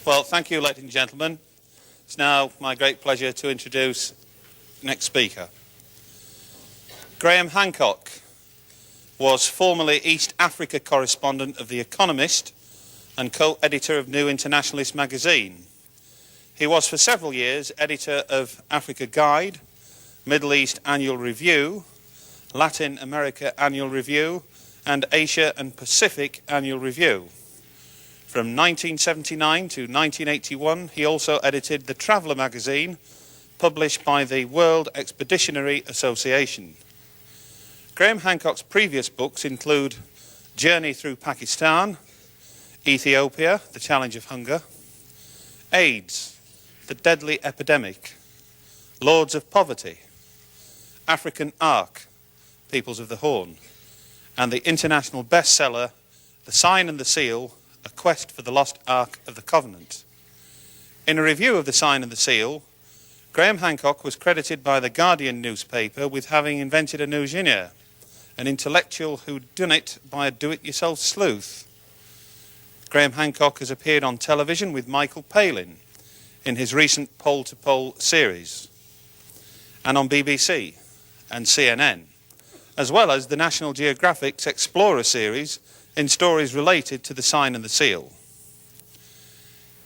Well, thank you, ladies and gentlemen. It's now my great pleasure to introduce the next speaker. Graham Hancock was formerly East Africa correspondent of The Economist and co-editor of New Internationalist magazine. He was for several years editor of Africa Guide, Middle East Annual Review, Latin America Annual Review, and Asia and Pacific Annual Review. From 1979 to 1981, he also edited the Traveller magazine, published by the World Expeditionary Association. Graham Hancock's previous books include Journey Through Pakistan, Ethiopia, The Challenge of Hunger, AIDS, The Deadly Epidemic, Lords of Poverty, African Ark, Peoples of the Horn, and the international bestseller, The Sign and the Seal, A Quest for the Lost Ark of the Covenant. In a review of The Sign and the Seal, Graham Hancock was credited by the Guardian newspaper with having invented a new genre, an intellectual who'd done it by a do-it-yourself sleuth. Graham Hancock has appeared on television with Michael Palin in his recent Pole to Pole series, and on BBC and CNN, as well as the National Geographic's Explorer series in stories related to The Sign and the Seal.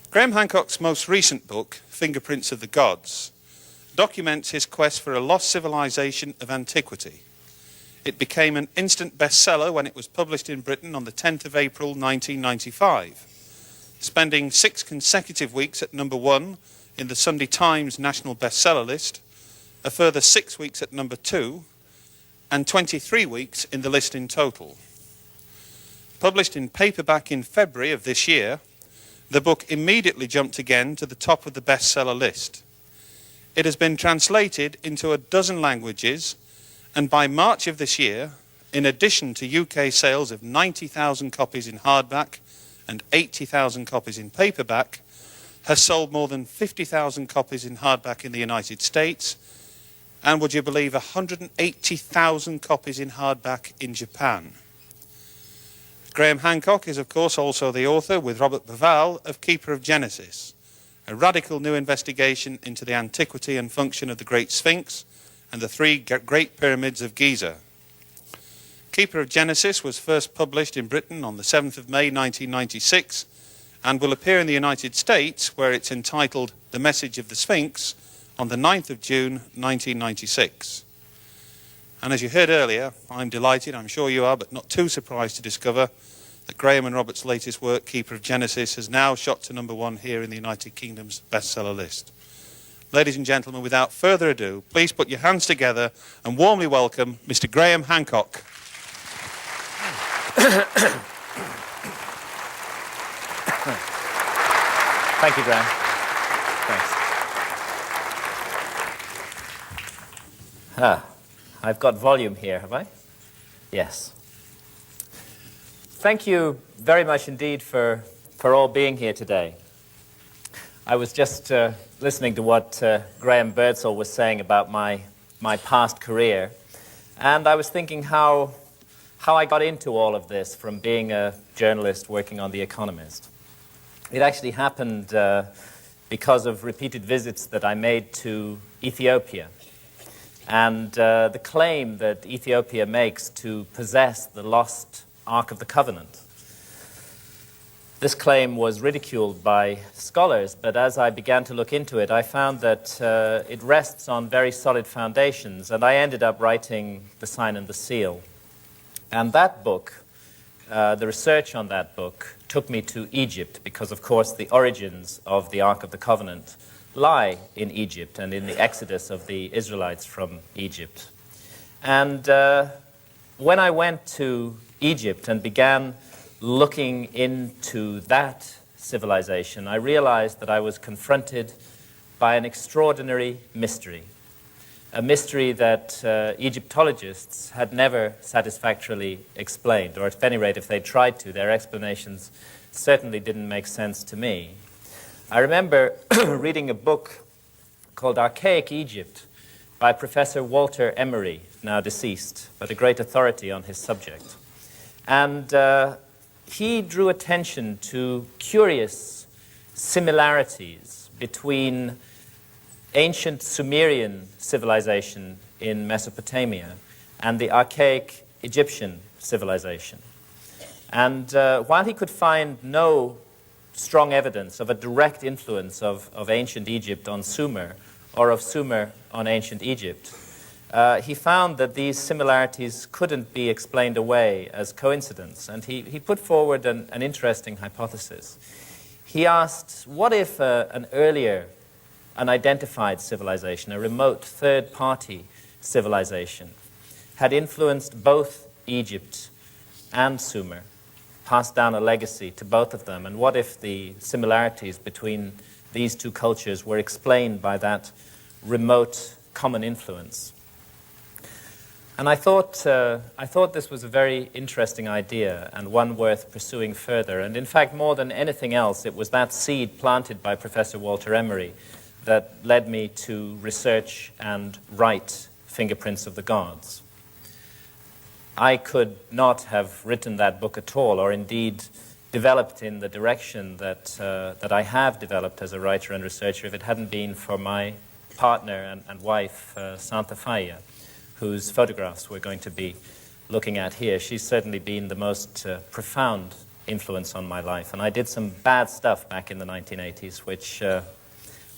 Graham Hancock's most recent book, Fingerprints of the Gods, documents his quest for a lost civilization of antiquity. It became an instant bestseller when it was published in Britain on the 10th of April 1995, spending 6 consecutive weeks at number 1 in the Sunday Times National Bestseller list, a further 6 weeks at number 2, and 23 weeks in the list in total. Published in paperback in February of this year, the book immediately jumped again to the top of the bestseller list. It has been translated into a dozen languages, and by March of this year, in addition to UK sales of 90,000 copies in hardback and 80,000 copies in paperback, has sold more than 50,000 copies in hardback in the United States, and would you believe 180,000 copies in hardback in Japan. Graham Hancock is, of course, also the author, with Robert Bauval, of Keeper of Genesis, a radical new investigation into the antiquity and function of the Great Sphinx and the 3 Great Pyramids of Giza. Keeper of Genesis was first published in Britain on the 7th of May 1996 and will appear in the United States, where it's entitled The Message of the Sphinx, on the 9th of June 1996. And as you heard earlier, I'm delighted, I'm sure you are, but not too surprised to discover that Graham and Robert's latest work, Keeper of Genesis, has now shot to number 1 here in the United Kingdom's bestseller list. Ladies and gentlemen, without further ado, please put your hands together and warmly welcome Mr. Graham Hancock. Thank you, Graham. Thanks. I've got volume here, have I? Yes. Thank you very much indeed for all being here today. I was just listening to what Graham Birdsall was saying about my past career, and I was thinking how I got into all of this from being a journalist working on The Economist. It actually happened because of repeated visits that I made to Ethiopia, and the claim that Ethiopia makes to possess the lost Ark of the Covenant. This claim was ridiculed by scholars, but as I began to look into it, I found that it rests on very solid foundations, and I ended up writing The Sign and the Seal. And that book, the research on that book, took me to Egypt, because, of course, the origins of the Ark of the Covenant lie in Egypt and in the exodus of the Israelites from Egypt. And when I went to Egypt and began looking into that civilization, I realized that I was confronted by an extraordinary mystery, a mystery that Egyptologists had never satisfactorily explained, or at any rate, if they tried to, their explanations certainly didn't make sense to me. I remember reading a book called Archaic Egypt by Professor Walter Emery, now deceased, but a great authority on his subject. And he drew attention to curious similarities between ancient Sumerian civilization in Mesopotamia and the archaic Egyptian civilization. And while he could find no strong evidence of a direct influence of ancient Egypt on Sumer or of Sumer on ancient Egypt, he found that these similarities couldn't be explained away as coincidence, and he put forward an interesting hypothesis. He asked, what if an earlier unidentified civilization, a remote third-party civilization, had influenced both Egypt and Sumer, passed down a legacy to both of them, and what if the similarities between these two cultures were explained by that remote common influence? And I thought this was a very interesting idea and one worth pursuing further. And in fact, more than anything else, it was that seed planted by Professor Walter Emery that led me to research and write Fingerprints of the Gods. I could not have written that book at all, or indeed developed in the direction that I have developed as a writer and researcher, if it hadn't been for my partner and wife, Santa Faya, whose photographs we're going to be looking at here. She's certainly been the most profound influence on my life. And I did some bad stuff back in the 1980s, which,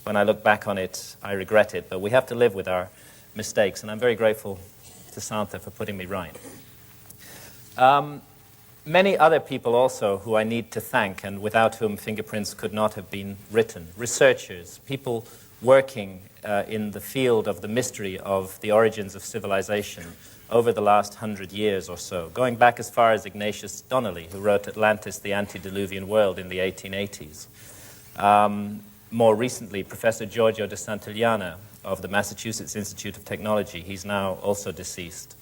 when I look back on it, I regret it. But we have to live with our mistakes, and I'm very grateful to Santa for putting me right. Many other people also who I need to thank, and without whom Fingerprints could not have been written. Researchers, people working in the field of the mystery of the origins of civilization over the last 100 years or so, going back as far as Ignatius Donnelly, who wrote Atlantis, the Antediluvian World in the 1880s. More recently, Professor Giorgio de Santillana of the Massachusetts Institute of Technology, he's now also deceased,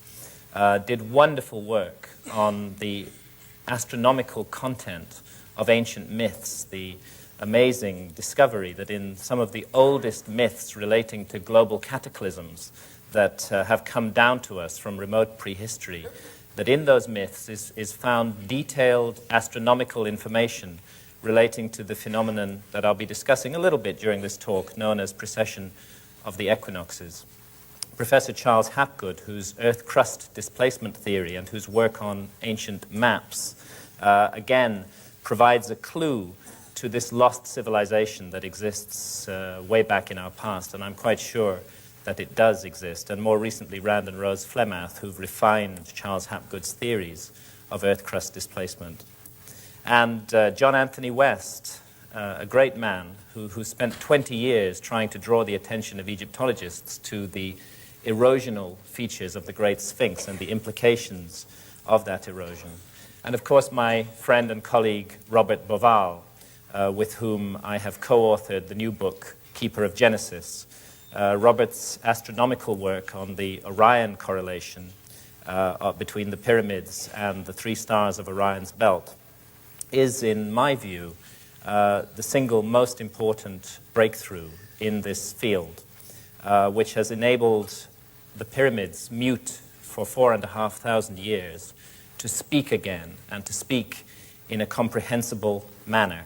did wonderful work on the astronomical content of ancient myths, the amazing discovery that in some of the oldest myths relating to global cataclysms that have come down to us from remote prehistory, that in those myths is found detailed astronomical information relating to the phenomenon that I'll be discussing a little bit during this talk, known as precession of the equinoxes. Professor Charles Hapgood, whose Earth crust displacement theory and whose work on ancient maps, again, provides a clue to this lost civilization that exists way back in our past, and I'm quite sure that it does exist. And more recently, Rand and Rose Flemath, who've refined Charles Hapgood's theories of Earth crust displacement. And John Anthony West, a great man who spent 20 years trying to draw the attention of Egyptologists to the erosional features of the Great Sphinx and the implications of that erosion. And of course, my friend and colleague, Robert Bauval, with whom I have co-authored the new book, Keeper of Genesis. Robert's astronomical work on the Orion correlation between the pyramids and the three stars of Orion's belt is, in my view, the single most important breakthrough in this field, which has enabled the pyramids, mute for 4,500 years, to speak again and to speak in a comprehensible manner.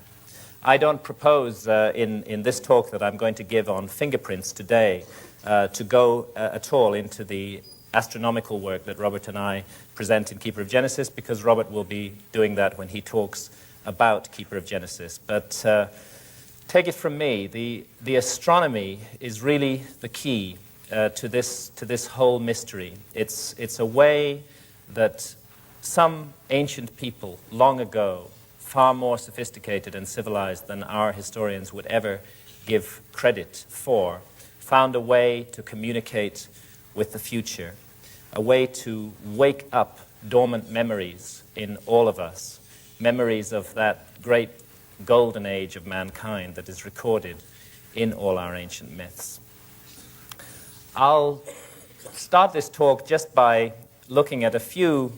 I don't propose in this talk that I'm going to give on fingerprints today to go at all into the astronomical work that Robert and I present in Keeper of Genesis, because Robert will be doing that when he talks about Keeper of Genesis. But take it from me, the astronomy is really the key to this whole mystery. It's a way that some ancient people long ago, far more sophisticated and civilized than our historians would ever give credit for, found a way to communicate with the future, a way to wake up dormant memories in all of us, memories of that great golden age of mankind that is recorded in all our ancient myths. I'll start this talk just by looking at a few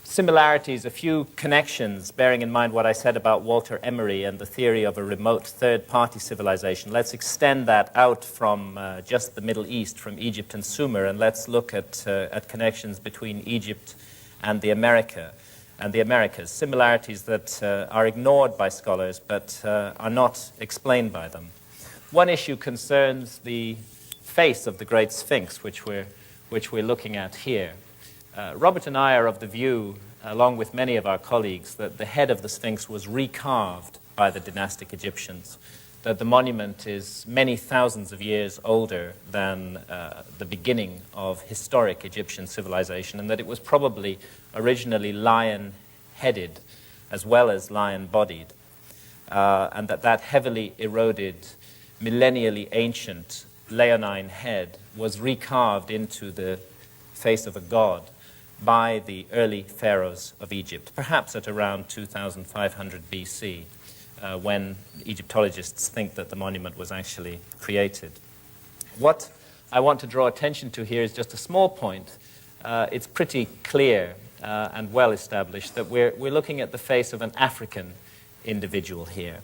similarities, a few connections, bearing in mind what I said about Walter Emery and the theory of a remote third-party civilization. Let's extend that out from just the Middle East, from Egypt and Sumer, and let's look at connections between Egypt and the America. and the Americas, similarities that are ignored by scholars but are not explained by them. One issue concerns the face of the Great Sphinx, which we're looking at here. Robert and I are of the view, along with many of our colleagues, that the head of the Sphinx was recarved by the dynastic Egyptians, that the monument is many thousands of years older than the beginning of historic Egyptian civilization, and that it was probably originally lion-headed as well as lion-bodied, and that heavily eroded, millennially ancient leonine head was recarved into the face of a god by the early pharaohs of Egypt, perhaps at around 2500 BC, when Egyptologists think that the monument was actually created. What I want to draw attention to here is just a small point. It's pretty clear and well established that we're looking at the face of an African individual here,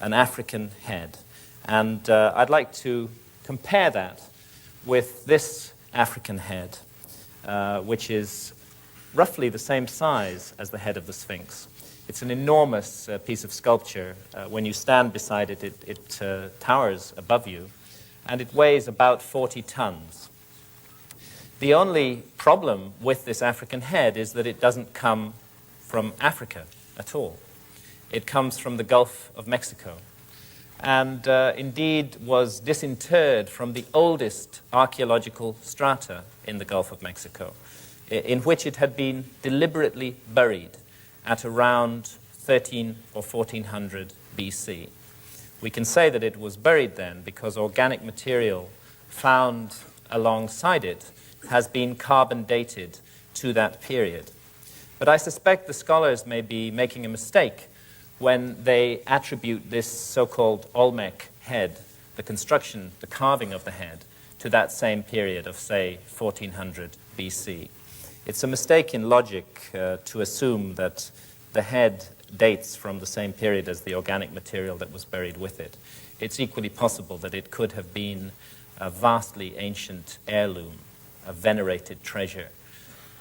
an African head. And I'd like to compare that with this African head, which is roughly the same size as the head of the Sphinx. It's an enormous piece of sculpture. When you stand beside it, it towers above you, and it weighs about 40 tons. The only problem with this African head is that it doesn't come from Africa at all. It comes from the Gulf of Mexico, and indeed was disinterred from the oldest archaeological strata in the Gulf of Mexico, in which it had been deliberately buried at around 13 or 1400 BC. We can say that it was buried then because organic material found alongside it has been carbon dated to that period. But I suspect the scholars may be making a mistake when they attribute this so-called Olmec head, the construction, the carving of the head, to that same period of, say, 1400 BC. It's a mistake in logic to assume that the head dates from the same period as the organic material that was buried with it. It's equally possible that it could have been a vastly ancient heirloom, a venerated treasure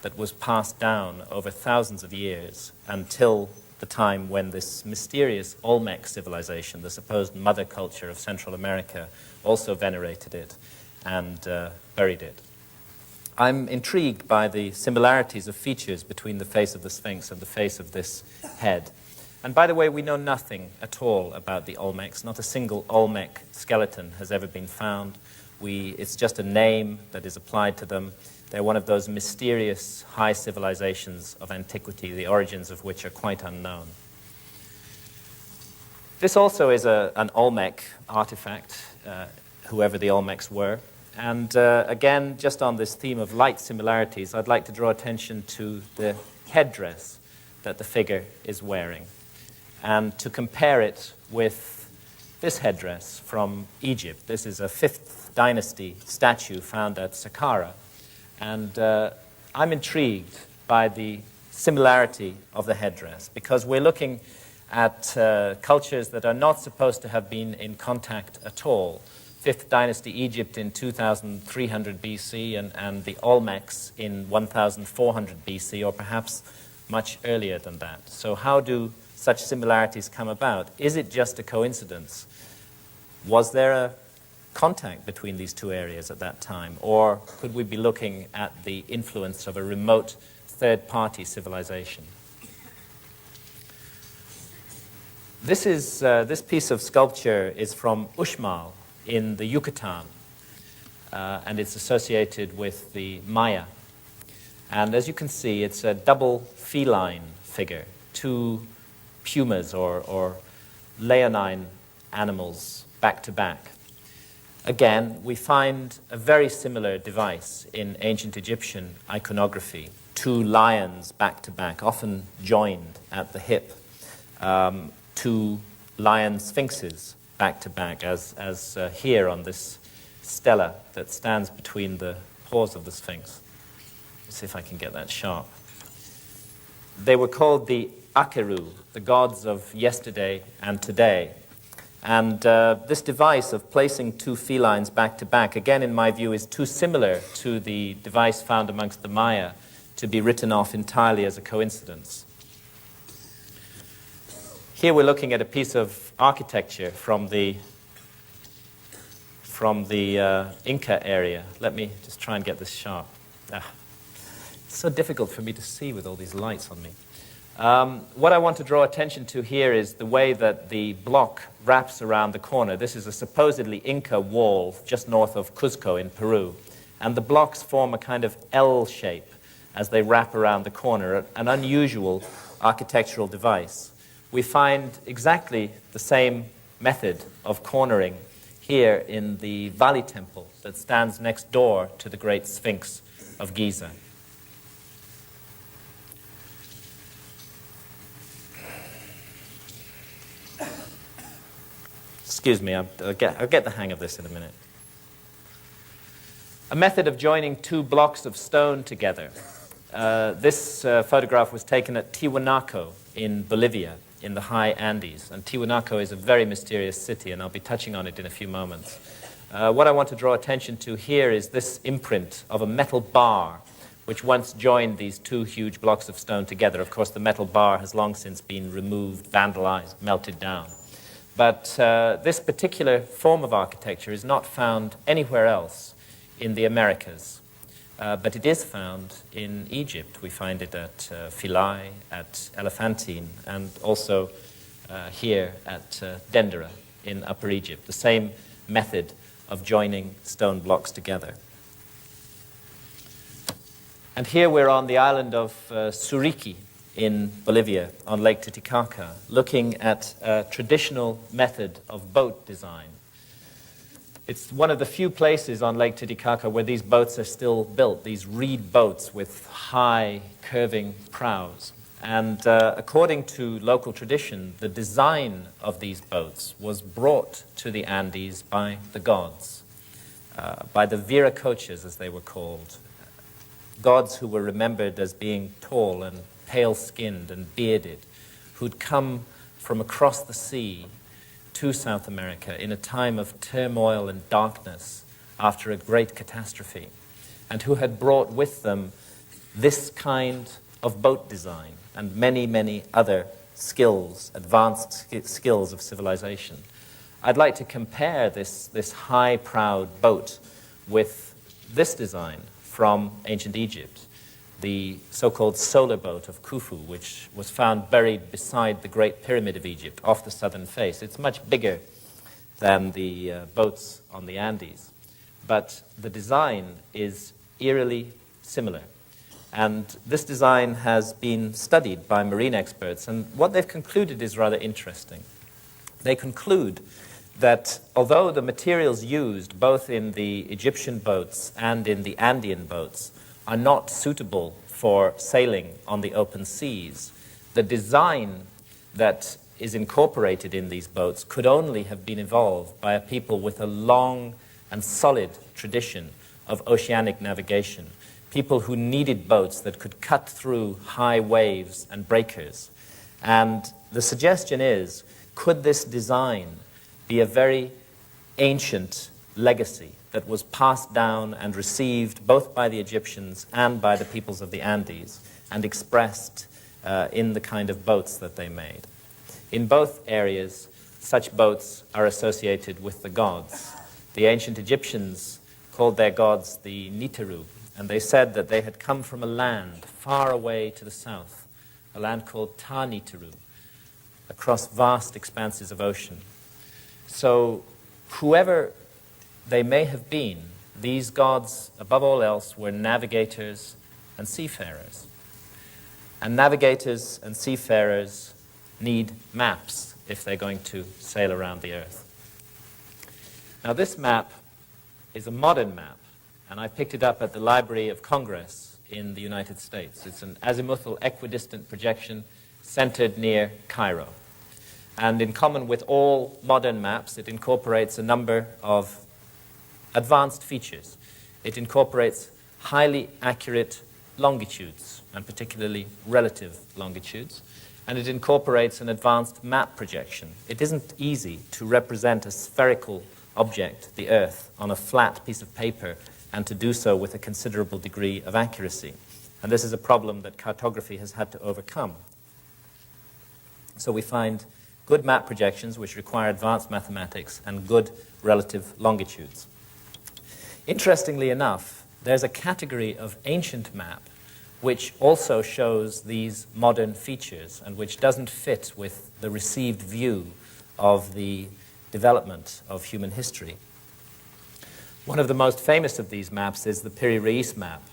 that was passed down over thousands of years until the time when this mysterious Olmec civilization, the supposed mother culture of Central America, also venerated it and buried it. I'm intrigued by the similarities of features between the face of the Sphinx and the face of this head. And by the way, we know nothing at all about the Olmecs. Not a single Olmec skeleton has ever been found. It's just a name that is applied to them. They're one of those mysterious high civilizations of antiquity, the origins of which are quite unknown. This also is an Olmec artifact, whoever the Olmecs were. And again, just on this theme of light similarities, I'd like to draw attention to the headdress that the figure is wearing, and to compare it with this headdress from Egypt. This is a 5th dynasty statue found at Saqqara, and I'm intrigued by the similarity of the headdress, because we're looking at cultures that are not supposed to have been in contact at all. 5th dynasty Egypt in 2300 BC and the Olmecs in 1400 BC, or perhaps much earlier than that. So how do such similarities come about? Is it just a coincidence? Was there a contact between these two areas at that time? Or could we be looking at the influence of a remote third-party civilization? This piece of sculpture is from Uxmal in the Yucatan, and it's associated with the Maya. And as you can see, it's a double feline figure, two pumas or leonine animals back to back. Again, we find a very similar device in ancient Egyptian iconography, two lions back to back, often joined at the hip, two lion sphinxes back to back, as here on this stela that stands between the paws of the Sphinx. Let's see if I can get that sharp. They were called the Akeru, the gods of yesterday and today. And this device of placing two felines back to back, again, in my view, is too similar to the device found amongst the Maya to be written off entirely as a coincidence. here we're looking at a piece of architecture from the Inca area. Let me just try and get this sharp. It's so difficult for me to see with all these lights on me. What I want to draw attention to here is the way that the block wraps around the corner. This is a supposedly Inca wall just north of Cuzco in Peru. And the blocks form a kind of L shape as they wrap around the corner, an unusual architectural device. We find exactly the same method of cornering here in the Valley Temple that stands next door to the Great Sphinx of Giza. Excuse me, I'll get the hang of this in a minute. A method of joining two blocks of stone together. This photograph was taken at Tiwanaku in Bolivia, in the high Andes. And Tiwanaku is a very mysterious city, and I'll be touching on it in a few moments. What I want to draw attention to here is this imprint of a metal bar, which once joined these two huge blocks of stone together. Of course, the metal bar has long since been removed, vandalized, melted down. But this particular form of architecture is not found anywhere else in the Americas. But it is found in Egypt. We find it at Philae, at Elephantine, and also here at Dendera in Upper Egypt. The same method of joining stone blocks together. And here we're on the island of Suriqui in Bolivia, on Lake Titicaca, looking at a traditional method of boat design. It's one of the few places on Lake Titicaca where these boats are still built, these reed boats with high, curving prows. And according to local tradition, the design of these boats was brought to the Andes by the gods, by the Viracochas, as they were called, gods who were remembered as being tall and pale-skinned and bearded, who'd come from across the sea to South America in a time of turmoil and darkness after a great catastrophe, and who had brought with them this kind of boat design and many, many other skills, advanced skills of civilization. I'd like to compare this high-prowed boat with this design from ancient Egypt, the so-called solar boat of Khufu, which was found buried beside the Great Pyramid of Egypt off the southern face. It's much bigger than the boats on the Andes, but the design is eerily similar. And this design has been studied by marine experts, and what they've concluded is rather interesting. They conclude that although the materials used both in the Egyptian boats and in the Andean boats are not suitable for sailing on the open seas, the design that is incorporated in these boats could only have been evolved by a people with a long and solid tradition of oceanic navigation, people who needed boats that could cut through high waves and breakers. And the suggestion is, could this design be a very ancient legacy that was passed down and received both by the Egyptians and by the peoples of the Andes and expressed in the kind of boats that they made? In both areas, such boats are associated with the gods. The ancient Egyptians called their gods the Niteru, and they said that they had come from a land far away to the south, a land called Ta-Niteru, across vast expanses of ocean. So whoever they may have been, these gods, above all else, were navigators and seafarers. And navigators and seafarers need maps if they're going to sail around the earth. Now, this map is a modern map, and I picked it up at the Library of Congress in the United States. It's an azimuthal equidistant projection centered near Cairo. And in common with all modern maps, it incorporates a number of advanced features. It incorporates highly accurate longitudes, and particularly relative longitudes, and it incorporates an advanced map projection. It isn't easy to represent a spherical object, the Earth, on a flat piece of paper, and to do so with a considerable degree of accuracy. And this is a problem that cartography has had to overcome. So we find good map projections which require advanced mathematics, and good relative longitudes. Interestingly enough, there's a category of ancient map which also shows these modern features and which doesn't fit with the received view of the development of human history. One of the most famous of these maps is the Piri-Reis map.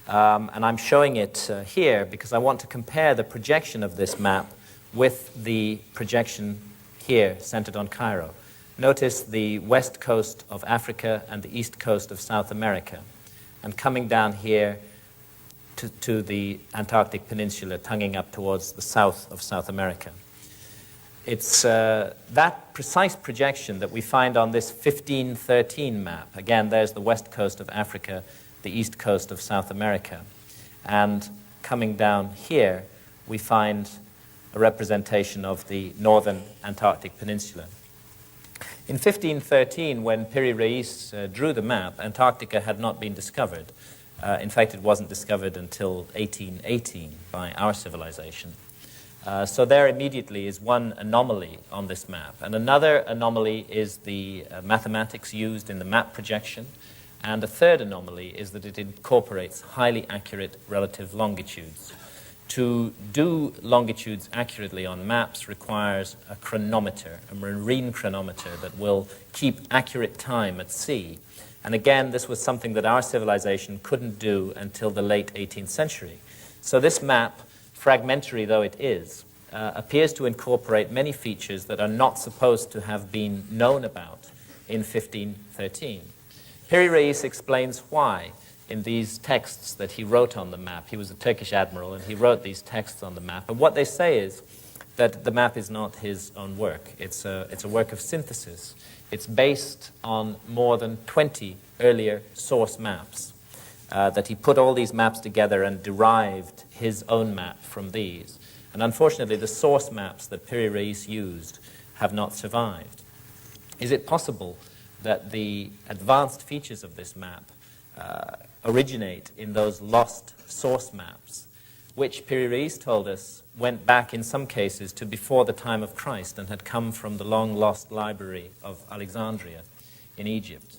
And I'm showing it here because I want to compare the projection of this map with the projection here centered on Cairo. Notice the west coast of Africa and the east coast of South America, and coming down here to the Antarctic Peninsula, tonguing up towards the south of South America. It's that precise projection that we find on this 1513 map. Again, there's the west coast of Africa, the east coast of South America. And coming down here, we find a representation of the northern Antarctic Peninsula. In 1513, when Piri-Reis drew the map, Antarctica had not been discovered. In fact, it wasn't discovered until 1818 by our civilization. So there immediately is one anomaly on this map. And another anomaly is the mathematics used in the map projection. And a third anomaly is that it incorporates highly accurate relative longitudes. To do longitudes accurately on maps requires a chronometer, a marine chronometer that will keep accurate time at sea. And again, this was something that our civilization couldn't do until the late 18th century. So this map, fragmentary though it is, appears to incorporate many features that are not supposed to have been known about in 1513. Piri-Reis explains why in these texts that he wrote on the map. He was a Turkish admiral, and he wrote these texts on the map. And what they say is that the map is not his own work. It's a work of synthesis. It's based on more than 20 earlier source maps, that he put all these maps together and derived his own map from these. And unfortunately, the source maps that Piri-Reis used have not survived. Is it possible that the advanced features of this map originate in those lost source maps, which Piri-Reis told us went back in some cases to before the time of Christ and had come from the long-lost library of Alexandria in Egypt?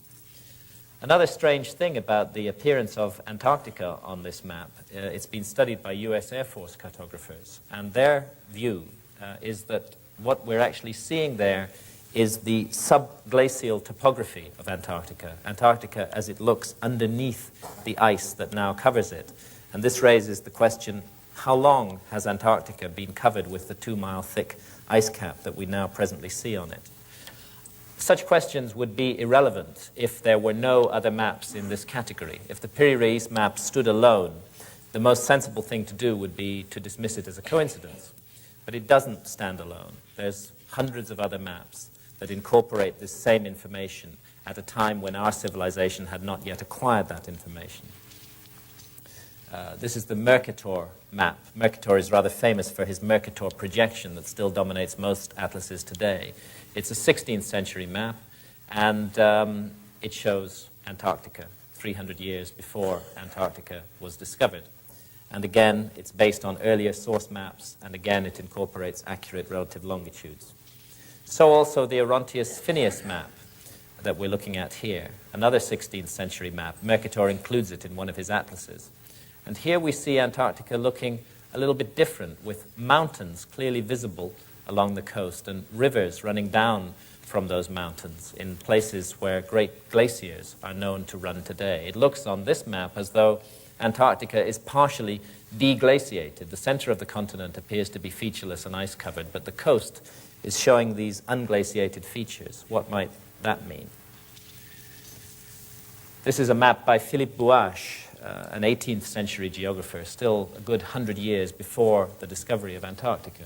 Another strange thing about the appearance of Antarctica on this map, it's been studied by US Air Force cartographers, and their view is that what we're actually seeing there is the subglacial topography of Antarctica. Antarctica as it looks underneath the ice that now covers it. And this raises the question, how long has Antarctica been covered with the 2-mile thick ice cap that we now presently see on it? Such questions would be irrelevant if there were no other maps in this category. If the Piri-Reis map stood alone, the most sensible thing to do would be to dismiss it as a coincidence. But it doesn't stand alone. There's hundreds of other maps that incorporate this same information at a time when our civilization had not yet acquired that information. This is the Mercator map. Mercator is rather famous for his Mercator projection that still dominates most atlases today. It's a 16th century map, and it shows Antarctica 300 years before Antarctica was discovered. And again, it's based on earlier source maps, and again, it incorporates accurate relative longitudes. So also the Orontius Phineus map that we're looking at here, another 16th century map. Mercator includes it in one of his atlases. And here we see Antarctica looking a little bit different, with mountains clearly visible along the coast and rivers running down from those mountains in places where great glaciers are known to run today. It looks on this map as though Antarctica is partially deglaciated. The center of the continent appears to be featureless and ice-covered, but the coast is showing these unglaciated features. What might that mean? This is a map by Philippe Bouache, an 18th century geographer, still a good 100 years before the discovery of Antarctica.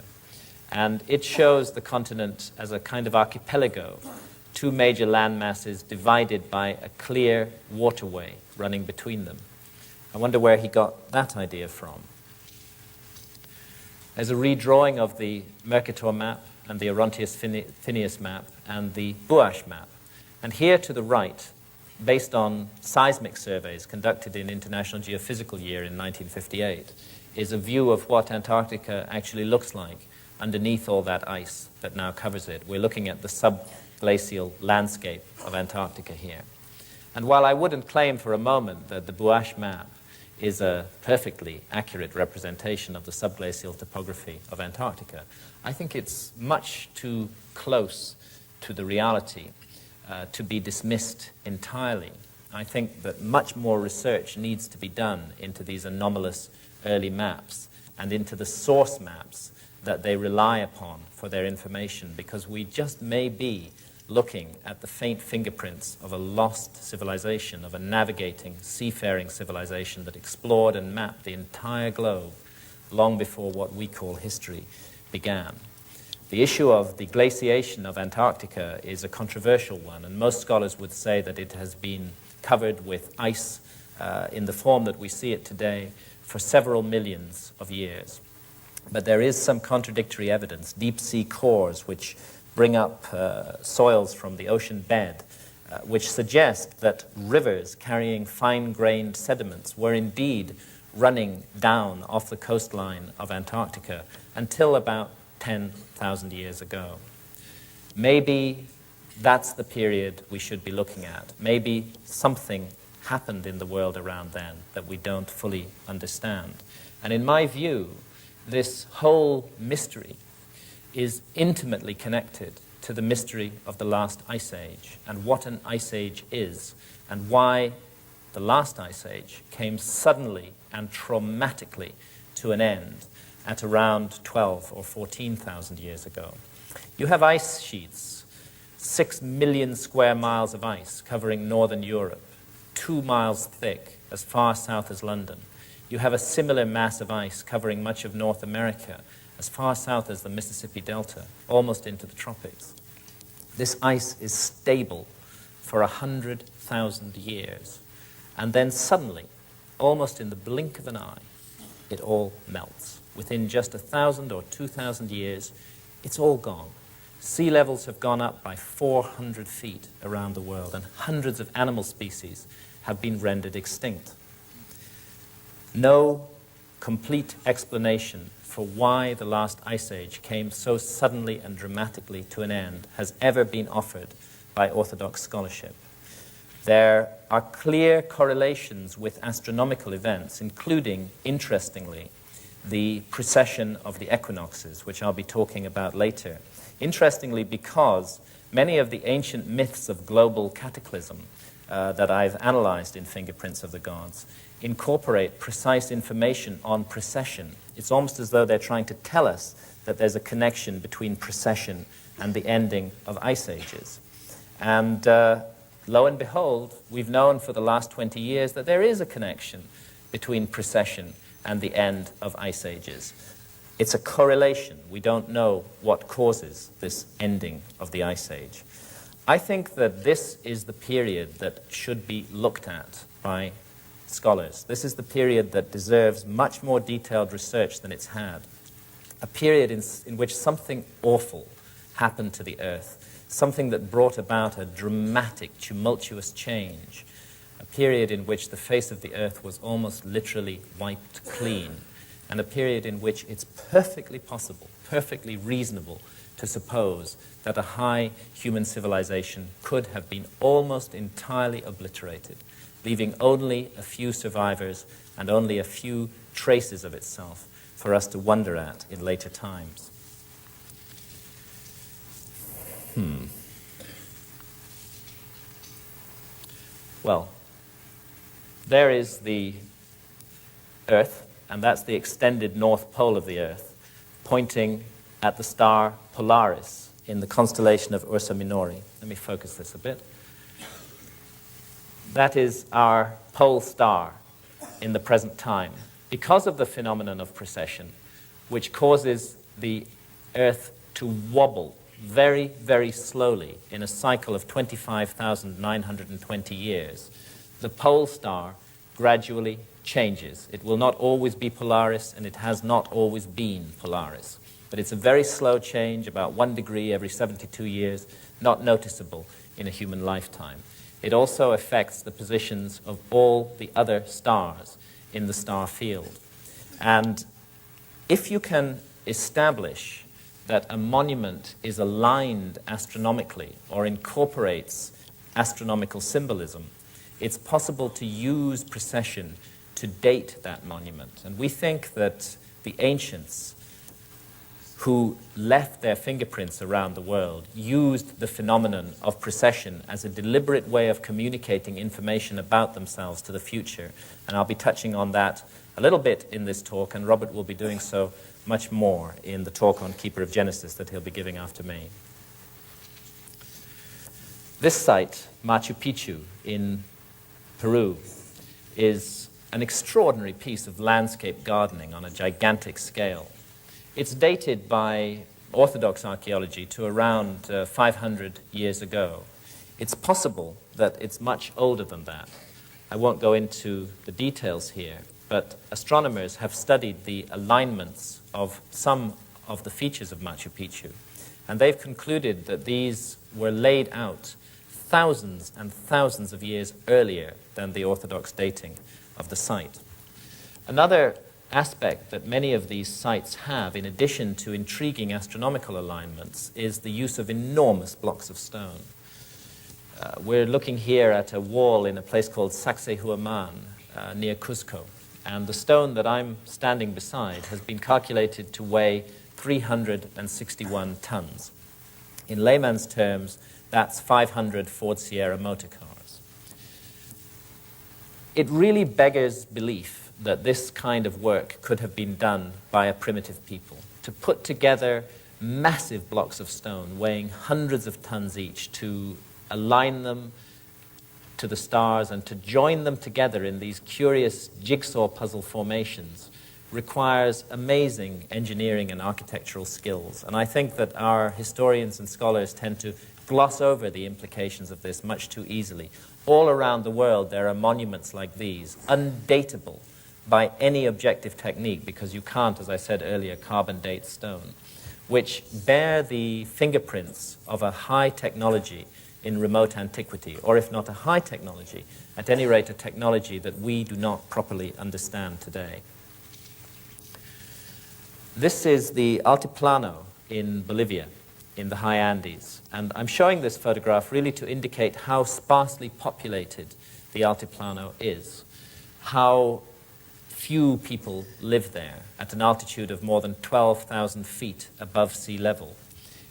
And it shows the continent as a kind of archipelago, 2 major land masses divided by a clear waterway running between them. I wonder where he got that idea from. There's a redrawing of the Mercator map and the Orontius Phineus map and the Bouache map. And here to the right, based on seismic surveys conducted in International Geophysical Year in 1958, is a view of what Antarctica actually looks like underneath all that ice that now covers it. We're looking at the subglacial landscape of Antarctica here. And while I wouldn't claim for a moment that the Buache map is a perfectly accurate representation of the subglacial topography of Antarctica, I think it's much too close to the reality to be dismissed entirely. I think that much more research needs to be done into these anomalous early maps and into the source maps that they rely upon for their information, because we just may be looking at the faint fingerprints of a lost civilization, of a navigating, seafaring civilization that explored and mapped the entire globe long before what we call history began. The issue of the glaciation of Antarctica is a controversial one, and most scholars would say that it has been covered with ice in the form that we see it today for several millions of years. But there is some contradictory evidence, deep sea cores which bring up soils from the ocean bed, which suggest that rivers carrying fine-grained sediments were indeed running down off the coastline of Antarctica until about 10,000 years ago. Maybe that's the period we should be looking at. Maybe something happened in the world around then that we don't fully understand. And in my view, this whole mystery is intimately connected to the mystery of the last ice age and what an ice age is and why the last ice age came suddenly and traumatically to an end at around 12 or 14,000 years ago. You have ice sheets, 6 million square miles of ice covering northern Europe, 2 miles thick as far south as London. You have a similar mass of ice covering much of North America, as far south as the Mississippi Delta, almost into the tropics. This ice is stable for 100,000 years. And then suddenly, almost in the blink of an eye, it all melts. Within just 1,000 or 2,000 years, it's all gone. Sea levels have gone up by 400 feet around the world, and hundreds of animal species have been rendered extinct. No complete explanation for why the last ice age came so suddenly and dramatically to an end has ever been offered by orthodox scholarship. There are clear correlations with astronomical events, including, interestingly, the precession of the equinoxes, which I'll be talking about later. Interestingly, because many of the ancient myths of global cataclysm that I've analyzed in Fingerprints of the Gods incorporate precise information on precession. It's almost as though they're trying to tell us that there's a connection between precession and the ending of ice ages. And lo and behold, we've known for the last 20 years that there is a connection between precession and the end of ice ages. It's a correlation. We don't know what causes this ending of the ice age. I think that this is the period that should be looked at by scholars. This is the period that deserves much more detailed research than it's had. A period in which something awful happened to the Earth, something that brought about a dramatic, tumultuous change, a period in which the face of the Earth was almost literally wiped clean, and a period in which it's perfectly possible, perfectly reasonable to suppose that a high human civilization could have been almost entirely obliterated, leaving only a few survivors and only a few traces of itself for us to wonder at in later times. Well, there is the Earth, and that's the extended north pole of the Earth, pointing at the star Polaris in the constellation of Ursa Minori. Let me focus this a bit. That is our pole star in the present time. Because of the phenomenon of precession, which causes the Earth to wobble very, very slowly in a cycle of 25,920 years, the pole star gradually changes. It will not always be Polaris, and it has not always been Polaris. But it's a very slow change, about 1 degree every 72 years, not noticeable in a human lifetime. It also affects the positions of all the other stars in the star field. And if you can establish that a monument is aligned astronomically or incorporates astronomical symbolism, it's possible to use precession to date that monument. And we think that the ancients who left their fingerprints around the world used the phenomenon of precession as a deliberate way of communicating information about themselves to the future. And I'll be touching on that a little bit in this talk, and Robert will be doing so much more in the talk on Keeper of Genesis that he'll be giving after me. This site, Machu Picchu in Peru, is an extraordinary piece of landscape gardening on a gigantic scale. It's dated by Orthodox archaeology to around 500 years ago. It's possible that it's much older than that. I won't go into the details here, but astronomers have studied the alignments of some of the features of Machu Picchu, and they've concluded that these were laid out thousands and thousands of years earlier than the Orthodox dating of the site. Another aspect that many of these sites have, in addition to intriguing astronomical alignments, is the use of enormous blocks of stone. We're looking here at a wall in a place called Sacsayhuaman near Cuzco, and the stone that I'm standing beside has been calculated to weigh 361 tons. In layman's terms, that's 500 Ford Sierra motor cars. It really beggars belief that this kind of work could have been done by a primitive people, to put together massive blocks of stone weighing hundreds of tons each, to align them to the stars and to join them together in these curious jigsaw puzzle formations requires amazing engineering and architectural skills. And I think that our historians and scholars tend to gloss over the implications of this much too easily. All around the world there are monuments like these, undateable by any objective technique, because you can't, as I said earlier, carbon date stone, which bear the fingerprints of a high technology in remote antiquity, or if not a high technology, at any rate a technology that we do not properly understand today. This is the Altiplano in Bolivia, in the high Andes, and I'm showing this photograph really to indicate how sparsely populated the Altiplano is, how few people live there at an altitude of more than 12,000 feet above sea level.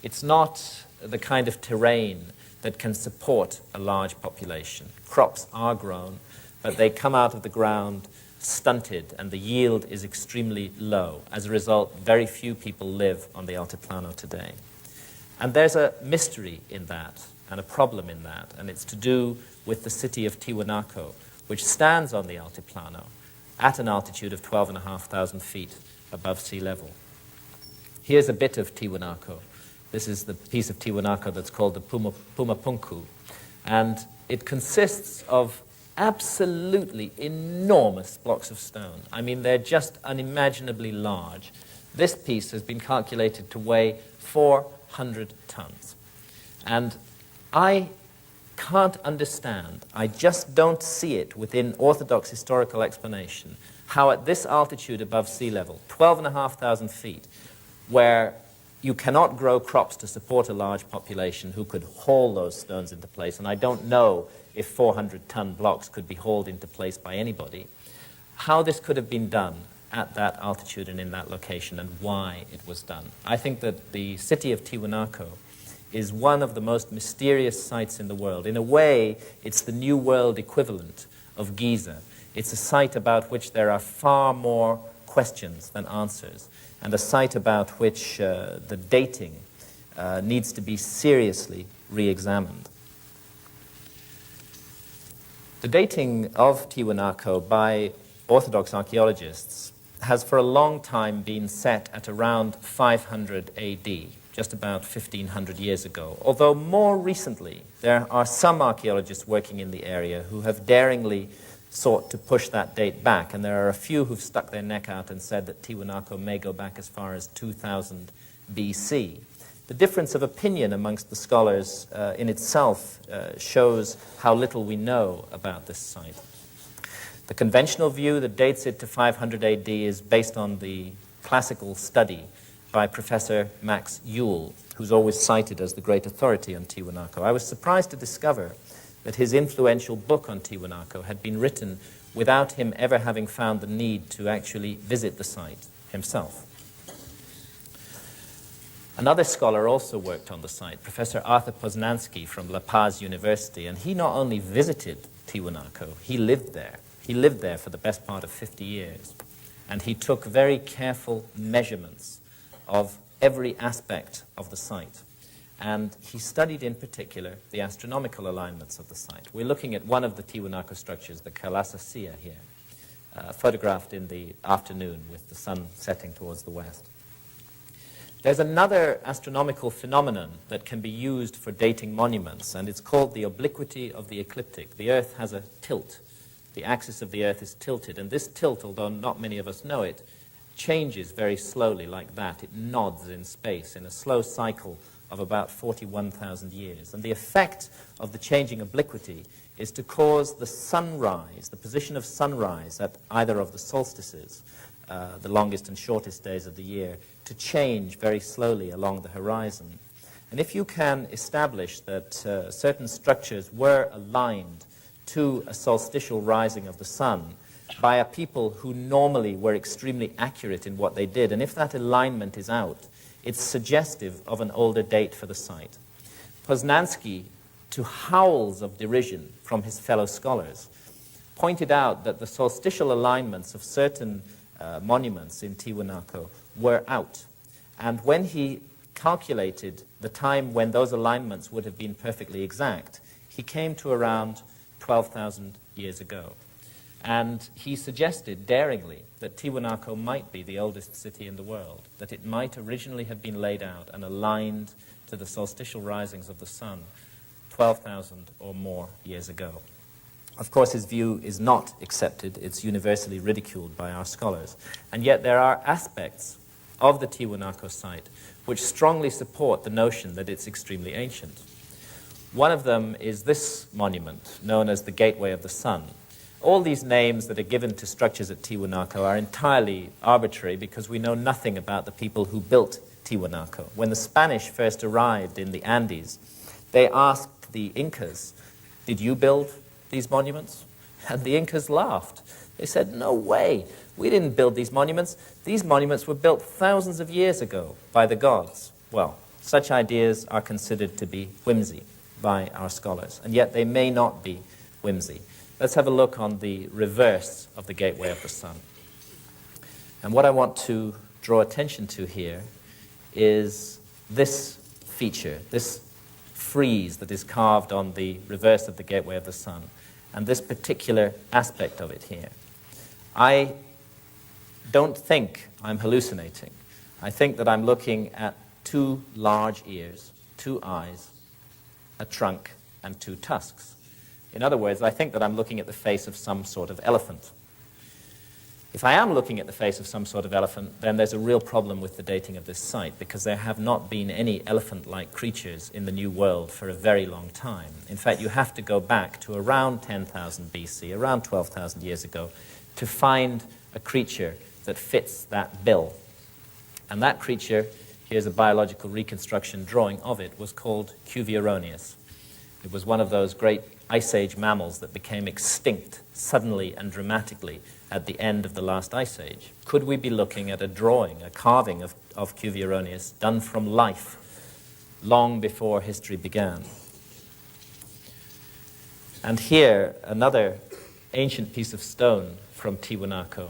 It's not the kind of terrain that can support a large population. Crops are grown, but they come out of the ground stunted, and the yield is extremely low. As a result, very few people live on the Altiplano today. And there's a mystery in that, and a problem in that, and it's to do with the city of Tiwanaku, which stands on the Altiplano at an altitude of 12,500 feet above sea level. Here's a bit of Tiwanaku. This is the piece of Tiwanaku that's called the Pumapunku, and it consists of absolutely enormous blocks of stone. I mean, they're just unimaginably large. This piece has been calculated to weigh 400 tons. And I can't understand, I just don't see it within Orthodox historical explanation, how at this altitude above sea level, 12,500 feet, where you cannot grow crops to support a large population who could haul those stones into place, and I don't know if 400-ton blocks could be hauled into place by anybody, how this could have been done at that altitude and in that location, and why it was done. I think that the city of Tiwanaku is one of the most mysterious sites in the world. In a way, it's the New World equivalent of Giza. It's a site about which there are far more questions than answers, and a site about which the dating needs to be seriously re-examined. The dating of Tiwanaku by Orthodox archaeologists has for a long time been set at around 500 AD, just about 1,500 years ago. Although more recently, there are some archaeologists working in the area who have daringly sought to push that date back, and there are a few who've stuck their neck out and said that Tiwanaku may go back as far as 2000 BC. The difference of opinion amongst the scholars in itself shows how little we know about this site. The conventional view that dates it to 500 AD is based on the classical study by Professor Max Ewell, who's always cited as the great authority on Tiwanaku. I was surprised to discover that his influential book on Tiwanaku had been written without him ever having found the need to actually visit the site himself. Another scholar also worked on the site, Professor Arthur Poznański from La Paz University, and he not only visited Tiwanaku, he lived there. He lived there for the best part of 50 years, and he took very careful measurements of every aspect of the site. And he studied in particular the astronomical alignments of the site. We're looking at one of the Tiwanaku structures, the Kalasasea here, photographed in the afternoon with the sun setting towards the west. There's another astronomical phenomenon that can be used for dating monuments, and it's called the obliquity of the ecliptic. The Earth has a tilt. The axis of the Earth is tilted, and this tilt, although not many of us know it, changes very slowly like that. It nods in space in a slow cycle of about 41,000 years. And the effect of the changing obliquity is to cause the sunrise, the position of sunrise at either of the solstices, the longest and shortest days of the year, to change very slowly along the horizon. And if you can establish that certain structures were aligned to a solstitial rising of the sun by a people who normally were extremely accurate in what they did, and if that alignment is out, it's suggestive of an older date for the site. Poznański, to howls of derision from his fellow scholars, pointed out that the solstitial alignments of certain monuments in Tiwanaku were out. And when he calculated the time when those alignments would have been perfectly exact, he came to around 12,000 years ago. And he suggested daringly that Tiwanaku might be the oldest city in the world, that it might originally have been laid out and aligned to the solstitial risings of the sun 12,000 or more years ago. Of course, his view is not accepted. It's universally ridiculed by our scholars. And yet there are aspects of the Tiwanaku site which strongly support the notion that it's extremely ancient. One of them is this monument, known as the Gateway of the Sun. All these names that are given to structures at Tiwanaku are entirely arbitrary because we know nothing about the people who built Tiwanaku. When the Spanish first arrived in the Andes, they asked the Incas, "Did you build these monuments?" And the Incas laughed. They said, "No way, we didn't build these monuments. These monuments were built thousands of years ago by the gods." Well, such ideas are considered to be whimsy by our scholars, and yet they may not be whimsy. Let's have a look on the reverse of the Gateway of the Sun. And what I want to draw attention to here is this feature, this frieze that is carved on the reverse of the Gateway of the Sun, and this particular aspect of it here. I don't think I'm hallucinating. I think that I'm looking at two large ears, two eyes, a trunk, and two tusks. In other words, I think that I'm looking at the face of some sort of elephant. If I am looking at the face of some sort of elephant, then there's a real problem with the dating of this site, because there have not been any elephant-like creatures in the New World for a very long time. In fact, you have to go back to around 10,000 BC, around 12,000 years ago, to find a creature that fits that bill. And that creature, here's a biological reconstruction drawing of it, was called Cuvier. It was one of those great Ice Age mammals that became extinct suddenly and dramatically at the end of the last Ice Age. Could we be looking at a drawing, a carving of Cuvier done from life long before history began? And here, another ancient piece of stone from Tiwanaku.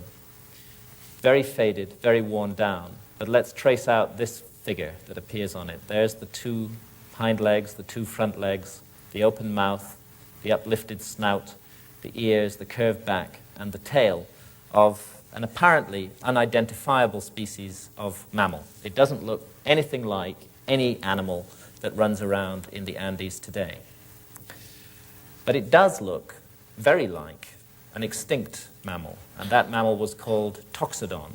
Very faded, very worn down. But let's trace out this figure that appears on it. There's the two hind legs, the two front legs, the open mouth, the uplifted snout, the ears, the curved back, and the tail of an apparently unidentifiable species of mammal. It doesn't look anything like any animal that runs around in the Andes today. But it does look very like an extinct mammal, and that mammal was called Toxodon.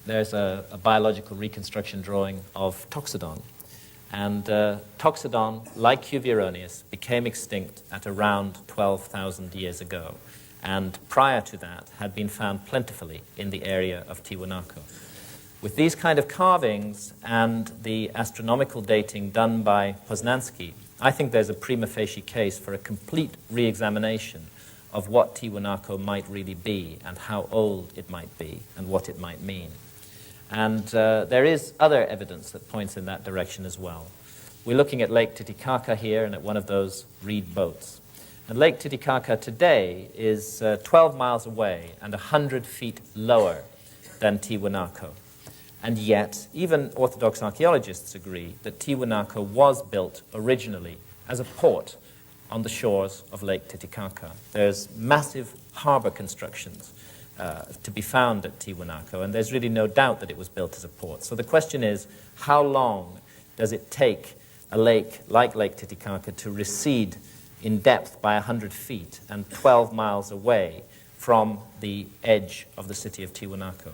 There's a biological reconstruction drawing of Toxodon. And Toxodon, like Cuvier, became extinct at around 12,000 years ago, and prior to that had been found plentifully in the area of Tiwanaku. With these kind of carvings and the astronomical dating done by Poznański, I think there's a prima facie case for a complete re-examination of what Tiwanaku might really be and how old it might be and what it might mean. And there is other evidence that points in that direction as well. We're looking at Lake Titicaca here and at one of those reed boats. And Lake Titicaca today is 12 miles away and 100 feet lower than Tiwanaku. And yet, even Orthodox archaeologists agree that Tiwanaku was built originally as a port on the shores of Lake Titicaca. There's massive harbor constructions to be found at Tiwanaku, and there's really no doubt that it was built as a port. So the question is, how long does it take a lake like Lake Titicaca to recede in depth by 100 feet and 12 miles away from the edge of the city of Tiwanaku?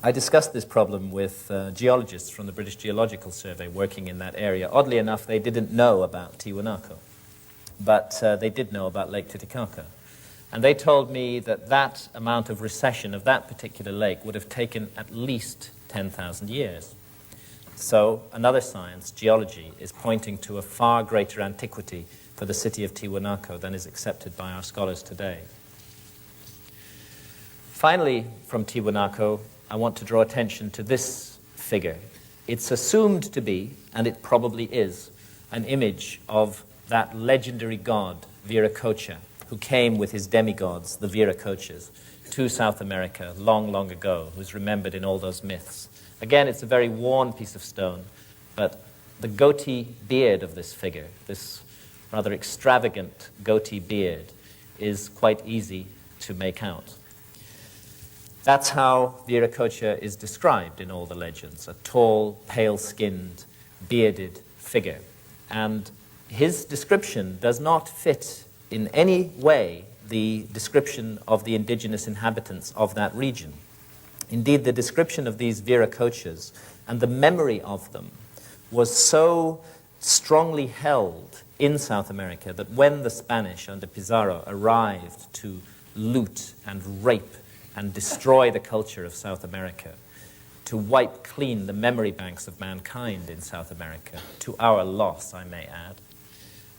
I discussed this problem with geologists from the British Geological Survey working in that area. Oddly enough, they didn't know about Tiwanaku, but they did know about Lake Titicaca. And they told me that that amount of recession of that particular lake would have taken at least 10,000 years. So another science, geology, is pointing to a far greater antiquity for the city of Tiwanaku than is accepted by our scholars today. Finally, from Tiwanaku, I want to draw attention to this figure. It's assumed to be, and it probably is, an image of that legendary god, Viracocha, who came with his demigods, the Viracochas, to South America long, long ago, who's remembered in all those myths. Again, it's a very worn piece of stone, but the goatee beard of this figure, this rather extravagant goatee beard, is quite easy to make out. That's how Viracocha is described in all the legends, a tall, pale-skinned, bearded figure. And his description does not fit in any way the description of the indigenous inhabitants of that region. Indeed, the description of these Viracochas and the memory of them was so strongly held in South America that when the Spanish under Pizarro arrived to loot and rape and destroy the culture of South America, to wipe clean the memory banks of mankind in South America, to our loss, I may add,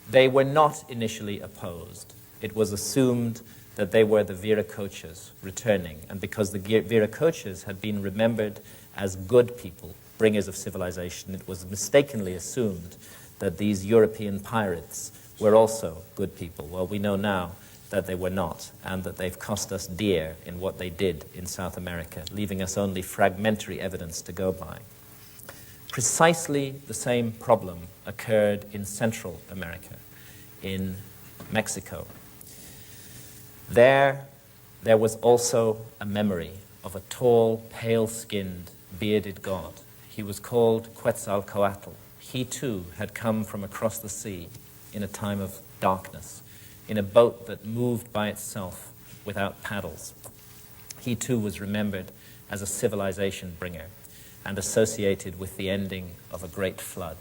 they were not initially opposed. It was assumed that they were the Viracochas returning, and because the Viracochas had been remembered as good people, bringers of civilization, it was mistakenly assumed that these European pirates were also good people. Well, we know now that they were not, and that they've cost us dear in what they did in South America, leaving us only fragmentary evidence to go by. Precisely the same problem occurred in Central America, in Mexico. There was also a memory of a tall, pale-skinned, bearded god. He was called Quetzalcoatl. He too had come from across the sea in a time of darkness, in a boat that moved by itself without paddles. He too was remembered as a civilization bringer and associated with the ending of a great flood.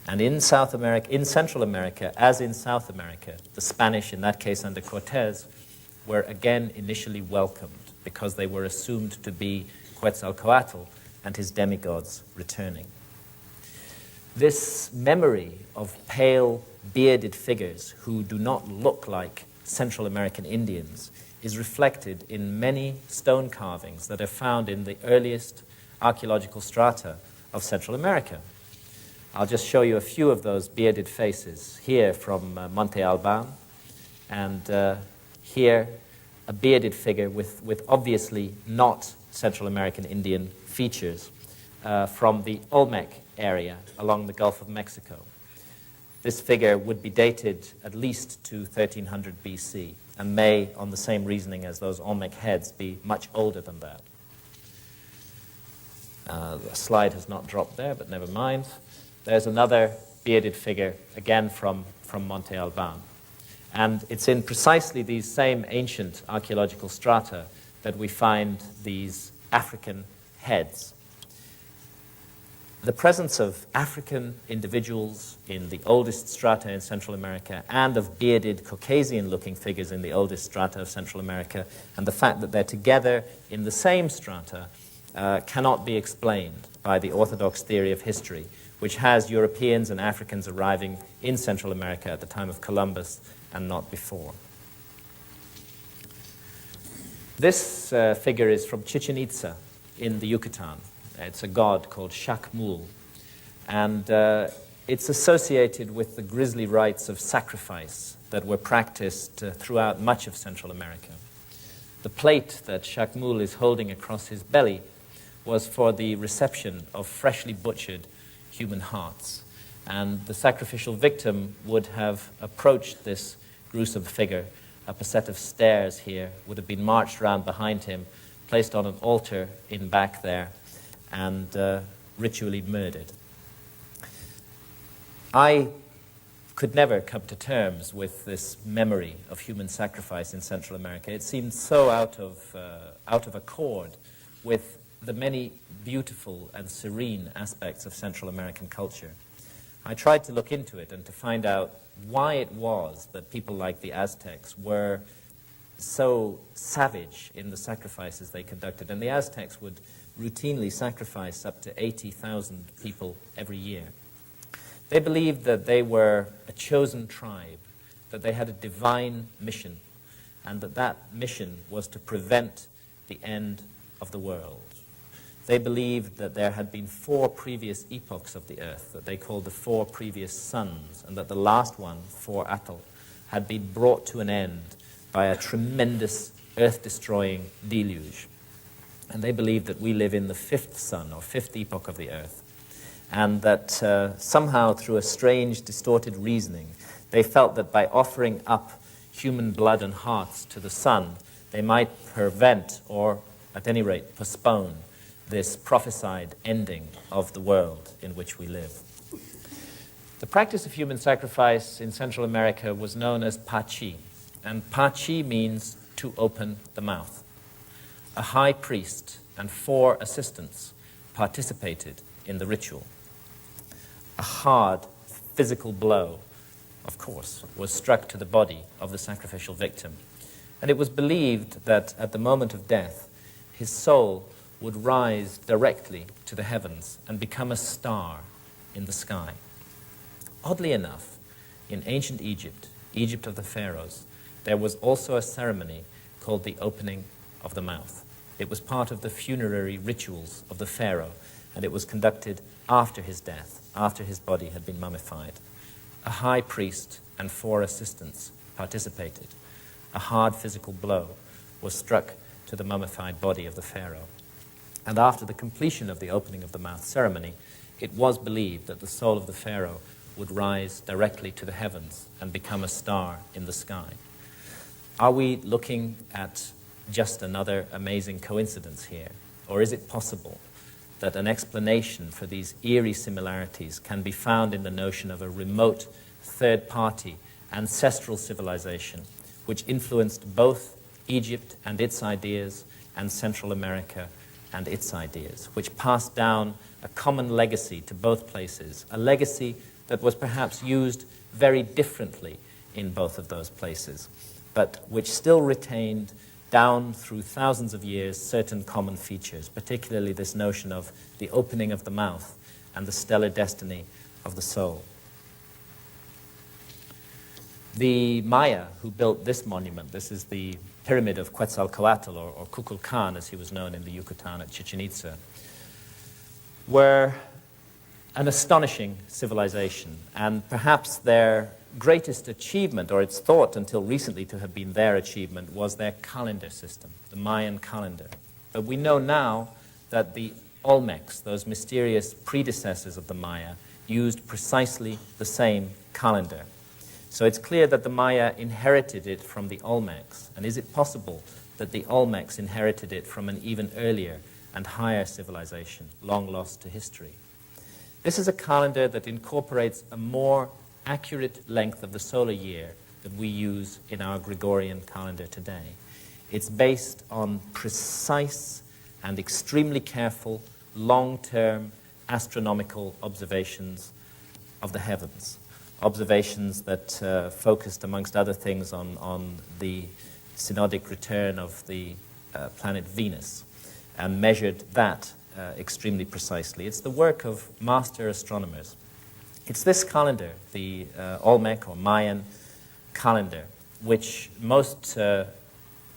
And in South America, in Central America, as in South America, the Spanish, in that case under Cortés, were again initially welcomed because they were assumed to be Quetzalcoatl and his demigods returning. This memory of pale, bearded figures who do not look like Central American Indians is reflected in many stone carvings that are found in the earliest archaeological strata of Central America. I'll just show you a few of those bearded faces. Here from Monte Alban, and here a bearded figure with obviously not Central American Indian features from the Olmec area along the Gulf of Mexico. This figure would be dated at least to 1300 BC and may, on the same reasoning as those Olmec heads, be much older than that. The slide has not dropped there, but never mind. There's another bearded figure, again from Monte Alban. And it's in precisely these same ancient archaeological strata that we find these African heads. The presence of African individuals in the oldest strata in Central America and of bearded Caucasian-looking figures in the oldest strata of Central America, and the fact that they're together in the same strata cannot be explained by the orthodox theory of history, which has Europeans and Africans arriving in Central America at the time of Columbus and not before. This figure is from Chichen Itza in the Yucatan. It's a god called Shakmul, and it's associated with the grisly rites of sacrifice that were practiced throughout much of Central America. The plate that Shakmul is holding across his belly was for the reception of freshly butchered human hearts, and the sacrificial victim would have approached this gruesome figure up a set of stairs here, would have been marched round behind him, placed on an altar in back there, and ritually murdered. I could never come to terms with this memory of human sacrifice in Central America. It seemed so out of accord with the many beautiful and serene aspects of Central American culture. I tried to look into it and to find out why it was that people like the Aztecs were so savage in the sacrifices they conducted. And the Aztecs would routinely sacrifice up to 80,000 people every year. They believed that they were a chosen tribe, that they had a divine mission, and that that mission was to prevent the end of the world. They believed that there had been 4 previous epochs of the earth, that they called the 4 previous suns, and that the last one, 4 Atl, had been brought to an end by a tremendous earth-destroying deluge. And they believed that we live in the 5th sun, or 5th epoch of the earth, and that somehow through a strange, distorted reasoning, they felt that by offering up human blood and hearts to the sun, they might prevent, or at any rate postpone, this prophesied ending of the world in which we live. The practice of human sacrifice in Central America was known as pachi, and pachi means to open the mouth. A high priest and 4 assistants participated in the ritual. A hard physical blow, of course, was struck to the body of the sacrificial victim, and it was believed that at the moment of death, his soul would rise directly to the heavens and become a star in the sky. Oddly enough, in ancient Egypt, Egypt of the pharaohs, there was also a ceremony called the opening of the mouth. It was part of the funerary rituals of the pharaoh, and it was conducted after his death, after his body had been mummified. A high priest and 4 assistants participated. A hard physical blow was struck to the mummified body of the pharaoh. And after the completion of the opening of the mouth ceremony, it was believed that the soul of the pharaoh would rise directly to the heavens and become a star in the sky. Are we looking at just another amazing coincidence here? Or is it possible that an explanation for these eerie similarities can be found in the notion of a remote, third-party, ancestral civilization which influenced both Egypt and its ideas and Central America and its ideas, which passed down a common legacy to both places, a legacy that was perhaps used very differently in both of those places, but which still retained down through thousands of years certain common features, particularly this notion of the opening of the mouth and the stellar destiny of the soul. The Maya who built this monument, this is the pyramid of Quetzalcoatl, or Kukulkan as he was known in the Yucatan at Chichen Itza, were an astonishing civilization, and perhaps their greatest achievement, or it's thought until recently to have been their achievement, was their calendar system, the Mayan calendar. But we know now that the Olmecs, those mysterious predecessors of the Maya, used precisely the same calendar. So it's clear that the Maya inherited it from the Olmecs. And is it possible that the Olmecs inherited it from an even earlier and higher civilization, long lost to history? This is a calendar that incorporates a more accurate length of the solar year that we use in our Gregorian calendar today. It's based on precise and extremely careful, long-term, astronomical observations of the heavens, observations that focused, amongst other things, on the synodic return of the planet Venus and measured that extremely precisely. It's the work of master astronomers. It's this calendar, the Olmec or Mayan calendar, which most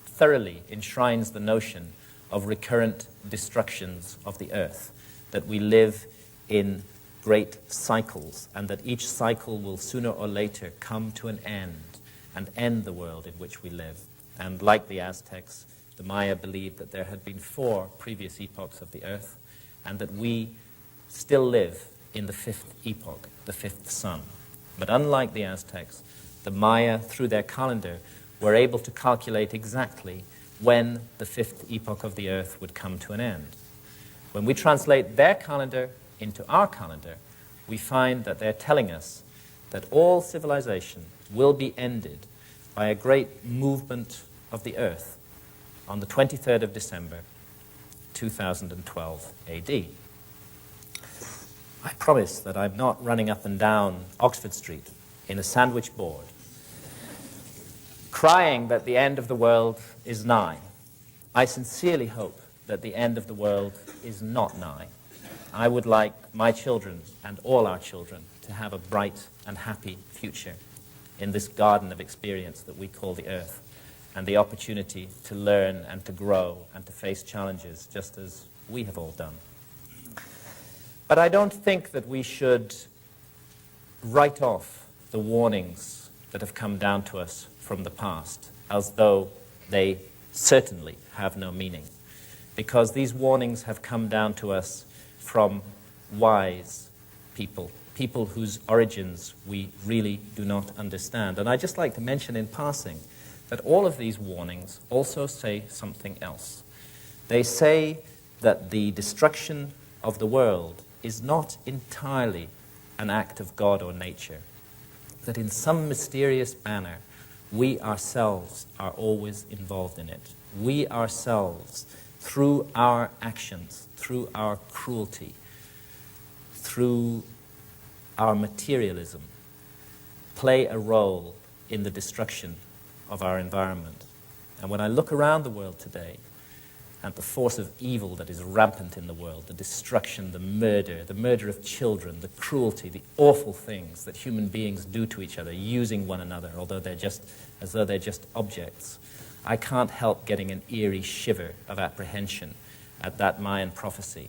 thoroughly enshrines the notion of recurrent destructions of the earth, that we live in great cycles, and that each cycle will sooner or later come to an end and end the world in which we live. And like the Aztecs, the Maya believed that there had been 4 previous epochs of the earth, and that we still live in the 5th epoch, the 5th sun. But unlike the Aztecs, the Maya, through their calendar, were able to calculate exactly when the 5th epoch of the earth would come to an end. When we translate their calendar into our calendar, we find that they're telling us that all civilization will be ended by a great movement of the earth on the 23rd of December, 2012 AD. I promise that I'm not running up and down Oxford Street in a sandwich board, crying that the end of the world is nigh. I sincerely hope that the end of the world is not nigh. I would like my children and all our children to have a bright and happy future in this garden of experience that we call the earth, and the opportunity to learn and to grow and to face challenges just as we have all done. But I don't think that we should write off the warnings that have come down to us from the past as though they certainly have no meaning, because these warnings have come down to us from wise people, people whose origins we really do not understand. And I'd just like to mention in passing that all of these warnings also say something else. They say that the destruction of the world is not entirely an act of God or nature, that in some mysterious manner we ourselves are always involved in it. We ourselves, through our actions, through our cruelty, through our materialism, play a role in the destruction of our environment. And when I look around the world today at the force of evil that is rampant in the world, the destruction, the murder of children, the cruelty, the awful things that human beings do to each other, using one another, as though they're just objects, I can't help getting an eerie shiver of apprehension at that Mayan prophecy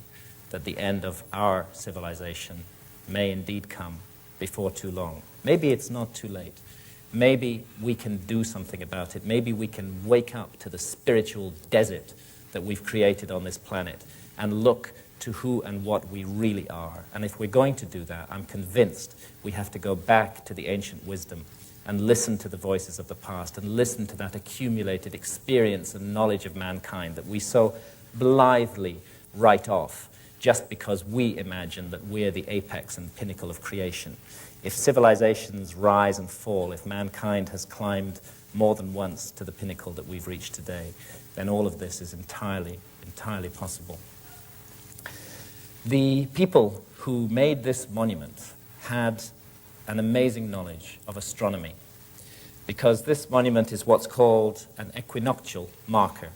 that the end of our civilization may indeed come before too long. Maybe it's not too late. Maybe we can do something about it. Maybe we can wake up to the spiritual desert that we've created on this planet and look to who and what we really are. And if we're going to do that, I'm convinced we have to go back to the ancient wisdom and listen to the voices of the past and listen to that accumulated experience and knowledge of mankind that we so blithely write off just because we imagine that we're the apex and pinnacle of creation. If civilizations rise and fall, if mankind has climbed more than once to the pinnacle that we've reached today, then all of this is entirely possible. The people who made this monument had an amazing knowledge of astronomy, because this monument is what's called an equinoctial marker.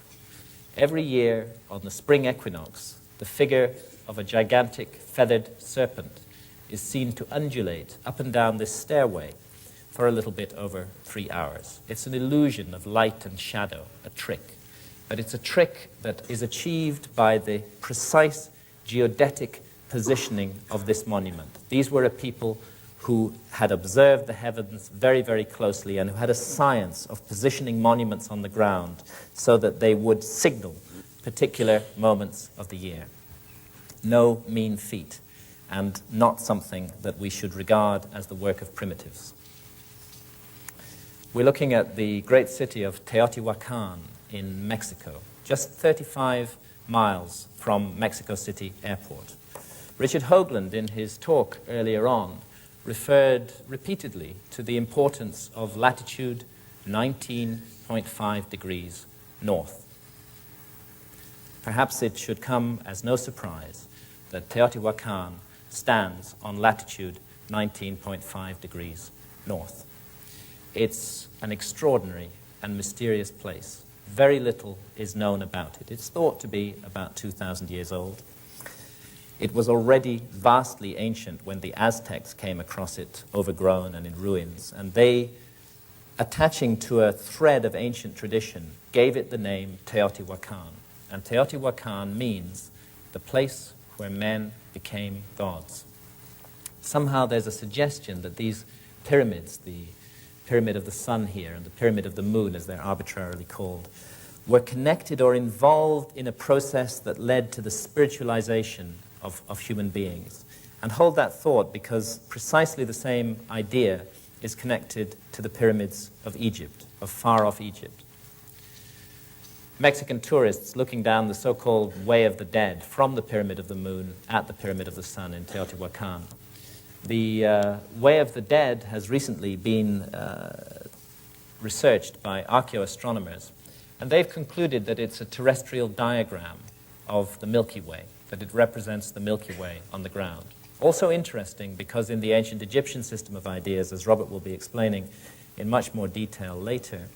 Every year on the spring equinox, the figure of a gigantic feathered serpent is seen to undulate up and down this stairway for a little bit over 3 hours. It's an illusion of light and shadow, a trick. But it's a trick that is achieved by the precise geodetic positioning of this monument. These were a people who had observed the heavens very, very closely and who had a science of positioning monuments on the ground so that they would signal particular moments of the year. No mean feat, and not something that we should regard as the work of primitives. We're looking at the great city of Teotihuacan in Mexico, just 35 miles from Mexico City Airport. Richard Hoagland, in his talk earlier on, referred repeatedly to the importance of latitude 19.5 degrees north. Perhaps it should come as no surprise that Teotihuacan stands on latitude 19.5 degrees north. It's an extraordinary and mysterious place. Very little is known about it. It's thought to be about 2,000 years old. It was already vastly ancient when the Aztecs came across it, overgrown and in ruins, and they, attaching to a thread of ancient tradition, gave it the name Teotihuacan. And Teotihuacan means the place where men became gods. Somehow there's a suggestion that these pyramids, the Pyramid of the Sun here and the Pyramid of the Moon, as they're arbitrarily called, were connected or involved in a process that led to the spiritualization of human beings. And hold that thought, because precisely the same idea is connected to the pyramids of Egypt, of far-off Egypt. Mexican tourists looking down the so-called Way of the Dead from the Pyramid of the Moon at the Pyramid of the Sun in Teotihuacan. The Way of the Dead has recently been researched by archaeoastronomers, and they've concluded that it's a terrestrial diagram of the Milky Way, that it represents the Milky Way on the ground. Also interesting because in the ancient Egyptian system of ideas, as Robert will be explaining in much more detail later,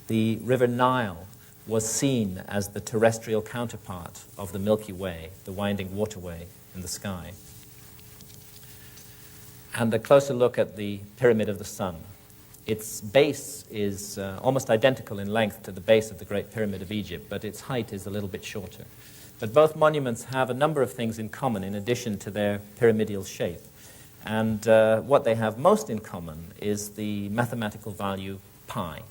the River Nile was seen as the terrestrial counterpart of the Milky Way, the winding waterway in the sky. And a closer look at the Pyramid of the Sun. Its base is almost identical in length to the base of the Great Pyramid of Egypt, but its height is a little bit shorter. But both monuments have a number of things in common in addition to their pyramidal shape. And what they have most in common is the mathematical value pi.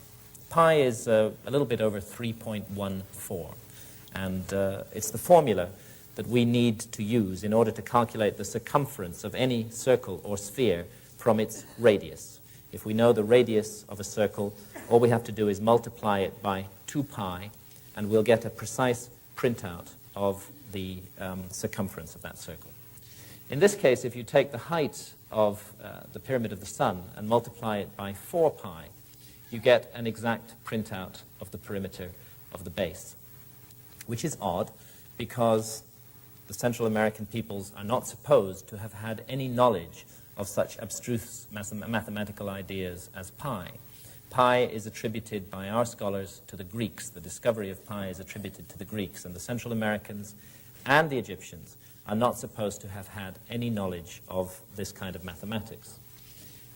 Pi is a little bit over 3.14. And it's the formula that we need to use in order to calculate the circumference of any circle or sphere from its radius. If we know the radius of a circle, all we have to do is multiply it by 2 pi, and we'll get a precise printout of the circumference of that circle. In this case, if you take the height of the Pyramid of the Sun and multiply it by 4 pi, you get an exact printout of the perimeter of the base, which is odd because the Central American peoples are not supposed to have had any knowledge of such abstruse mathematical ideas as pi. Pi is attributed by our scholars to the Greeks. The discovery of pi is attributed to the Greeks, and the Central Americans and the Egyptians are not supposed to have had any knowledge of this kind of mathematics.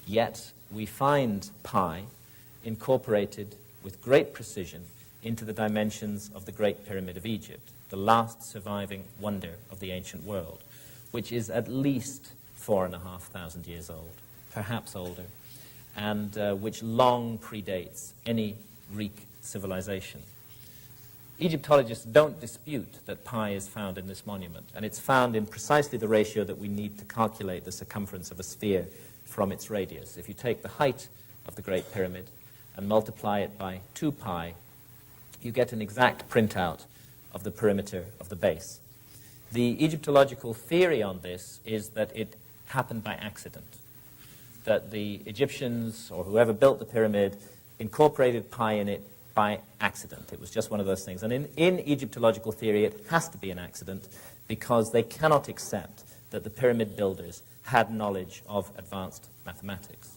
Yet we find pi incorporated with great precision into the dimensions of the Great Pyramid of Egypt, the last surviving wonder of the ancient world, which is at least 4,500 years old, perhaps older, and which long predates any Greek civilization. Egyptologists don't dispute that pi is found in this monument, and it's found in precisely the ratio that we need to calculate the circumference of a sphere from its radius. If you take the height of the Great Pyramid and multiply it by 2 pi, you get an exact printout of the perimeter of the base. The Egyptological theory on this is that it happened by accident, that the Egyptians or whoever built the pyramid incorporated pi in it by accident. It was just one of those things. And in Egyptological theory, it has to be an accident because they cannot accept that the pyramid builders had knowledge of advanced mathematics.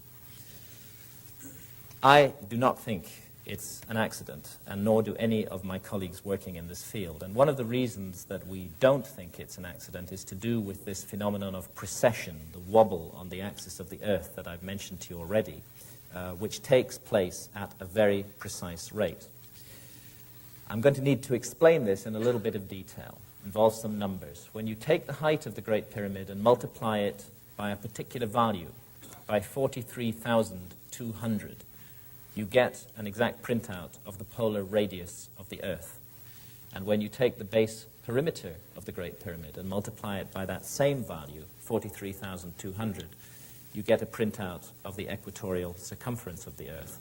I do not think it's an accident, and nor do any of my colleagues working in this field. And one of the reasons that we don't think it's an accident is to do with this phenomenon of precession, the wobble on the axis of the Earth that I've mentioned to you already, which takes place at a very precise rate. I'm going to need to explain this in a little bit of detail. It involves some numbers. When you take the height of the Great Pyramid and multiply it by a particular value, by 43,200, you get an exact printout of the polar radius of the Earth. And when you take the base perimeter of the Great Pyramid and multiply it by that same value, 43,200, you get a printout of the equatorial circumference of the Earth.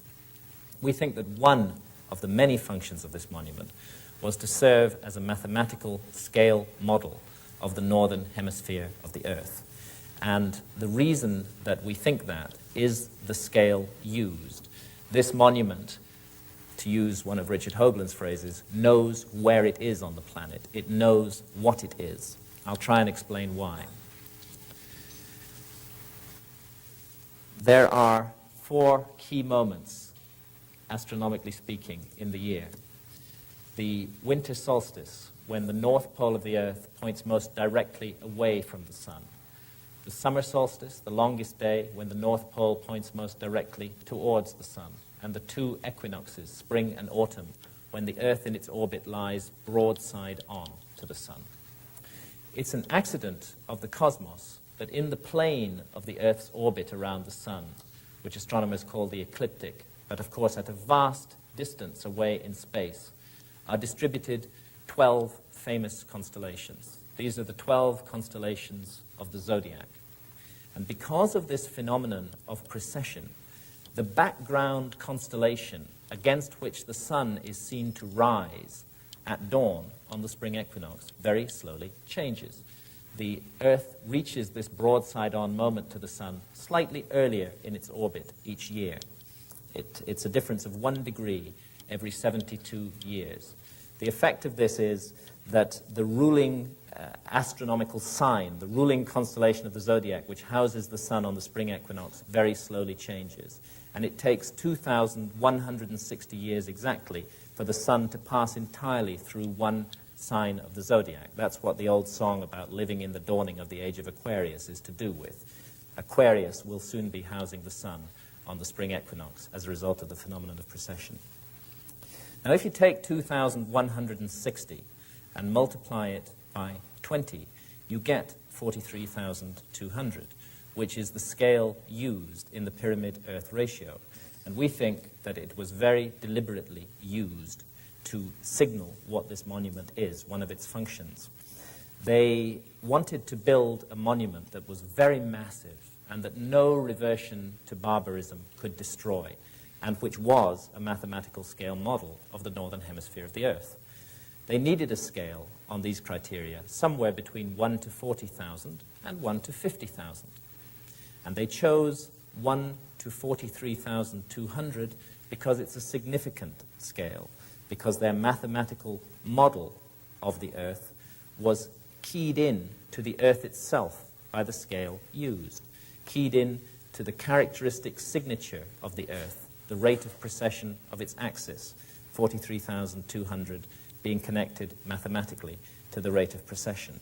We think that one of the many functions of this monument was to serve as a mathematical scale model of the northern hemisphere of the Earth. And the reason that we think that is the scale used. This monument, to use one of Richard Hoagland's phrases, knows where it is on the planet. It knows what it is. I'll try and explain why. There are 4 key moments, astronomically speaking, in the year. The winter solstice, when the north pole of the Earth points most directly away from the sun. The summer solstice, the longest day, when the north pole points most directly towards the sun. And the 2 equinoxes, spring and autumn, when the Earth in its orbit lies broadside on to the sun. It's an accident of the cosmos that in the plane of the Earth's orbit around the sun, which astronomers call the ecliptic, but of course at a vast distance away in space, are distributed 12 famous constellations. These are the 12 constellations of the zodiac. And because of this phenomenon of precession, the background constellation against which the sun is seen to rise at dawn on the spring equinox very slowly changes. The Earth reaches this broadside-on moment to the sun slightly earlier in its orbit each year. It's a difference of 1 degree every 72 years. The effect of this is that the ruling astronomical sign, the ruling constellation of the zodiac, which houses the sun on the spring equinox, very slowly changes. And it takes 2,160 years exactly for the sun to pass entirely through one sign of the zodiac. That's what the old song about living in the dawning of the age of Aquarius is to do with. Aquarius will soon be housing the sun on the spring equinox as a result of the phenomenon of precession. Now, if you take 2,160 and multiply it by 20, you get 43,200, which is the scale used in the pyramid-Earth ratio. And we think that it was very deliberately used to signal what this monument is, one of its functions. They wanted to build a monument that was very massive and that no reversion to barbarism could destroy, and which was a mathematical scale model of the northern hemisphere of the Earth. They needed a scale on these criteria somewhere between 1 to 40,000 and 1 to 50,000. And they chose 1 to 43,200 because it's a significant scale, because their mathematical model of the Earth was keyed in to the Earth itself by the scale used, keyed in to the characteristic signature of the Earth, the rate of precession of its axis, 43,200 being connected mathematically to the rate of precession.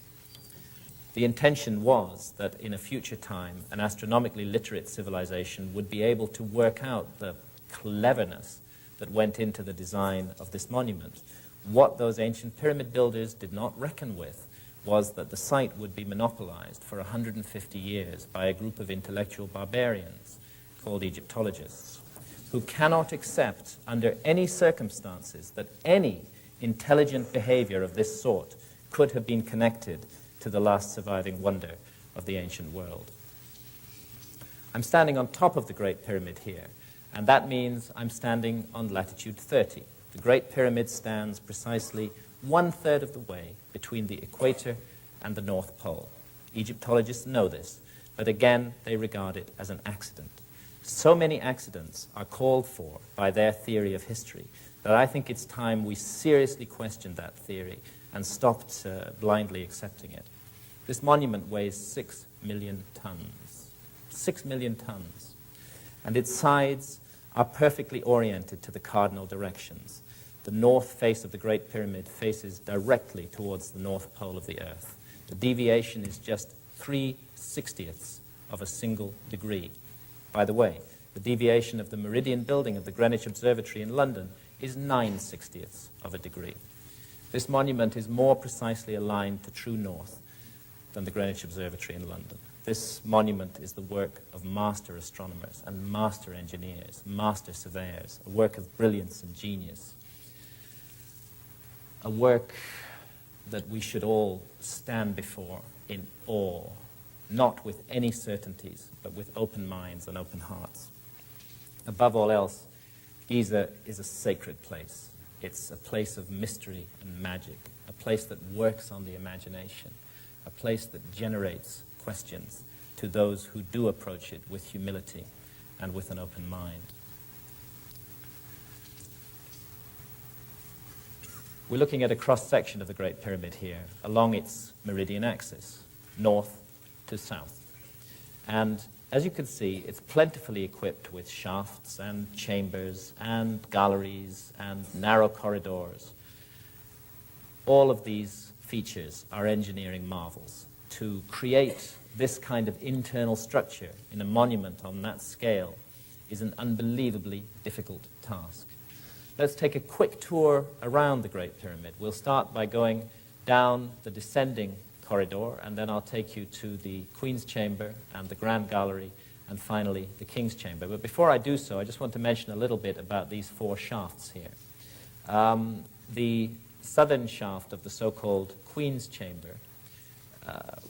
The intention was that in a future time, an astronomically literate civilization would be able to work out the cleverness that went into the design of this monument. What those ancient pyramid builders did not reckon with was that the site would be monopolized for 150 years by a group of intellectual barbarians called Egyptologists, who cannot accept under any circumstances that any intelligent behavior of this sort could have been connected to the last surviving wonder of the ancient world. I'm standing on top of the Great Pyramid here, and that means I'm standing on latitude 30. The Great Pyramid stands precisely 1/3 of the way between the equator and the North Pole. Egyptologists know this, but again, they regard it as an accident. So many accidents are called for by their theory of history that I think it's time we seriously questioned that theory and stopped blindly accepting it. This monument weighs 6 million tons. 6 million tons. And its sides are perfectly oriented to the cardinal directions. The north face of the Great Pyramid faces directly towards the North Pole of the Earth. The deviation is just 3/60ths of a single degree. By the way, the deviation of the meridian building of the Greenwich Observatory in London is 9/60ths of a degree. This monument is more precisely aligned to true north than the Greenwich Observatory in London. This monument is the work of master astronomers and master engineers, master surveyors, a work of brilliance and genius, a work that we should all stand before in awe, not with any certainties, but with open minds and open hearts. Above all else, Giza is a sacred place. It's a place of mystery and magic, a place that works on the imagination, a place that generates questions to those who do approach it with humility and with an open mind. We're looking at a cross-section of the Great Pyramid here, along its meridian axis, north to south. And as you can see, it's plentifully equipped with shafts and chambers and galleries and narrow corridors. All of these features are engineering marvels. To create this kind of internal structure in a monument on that scale is an unbelievably difficult task. Let's take a quick tour around the Great Pyramid. We'll start by going down the descending corridor, and then I'll take you to the Queen's Chamber and the Grand Gallery, and finally the King's Chamber. But before I do so, I just want to mention a little bit about these four shafts here. The southern shaft of the so-called Queen's Chamber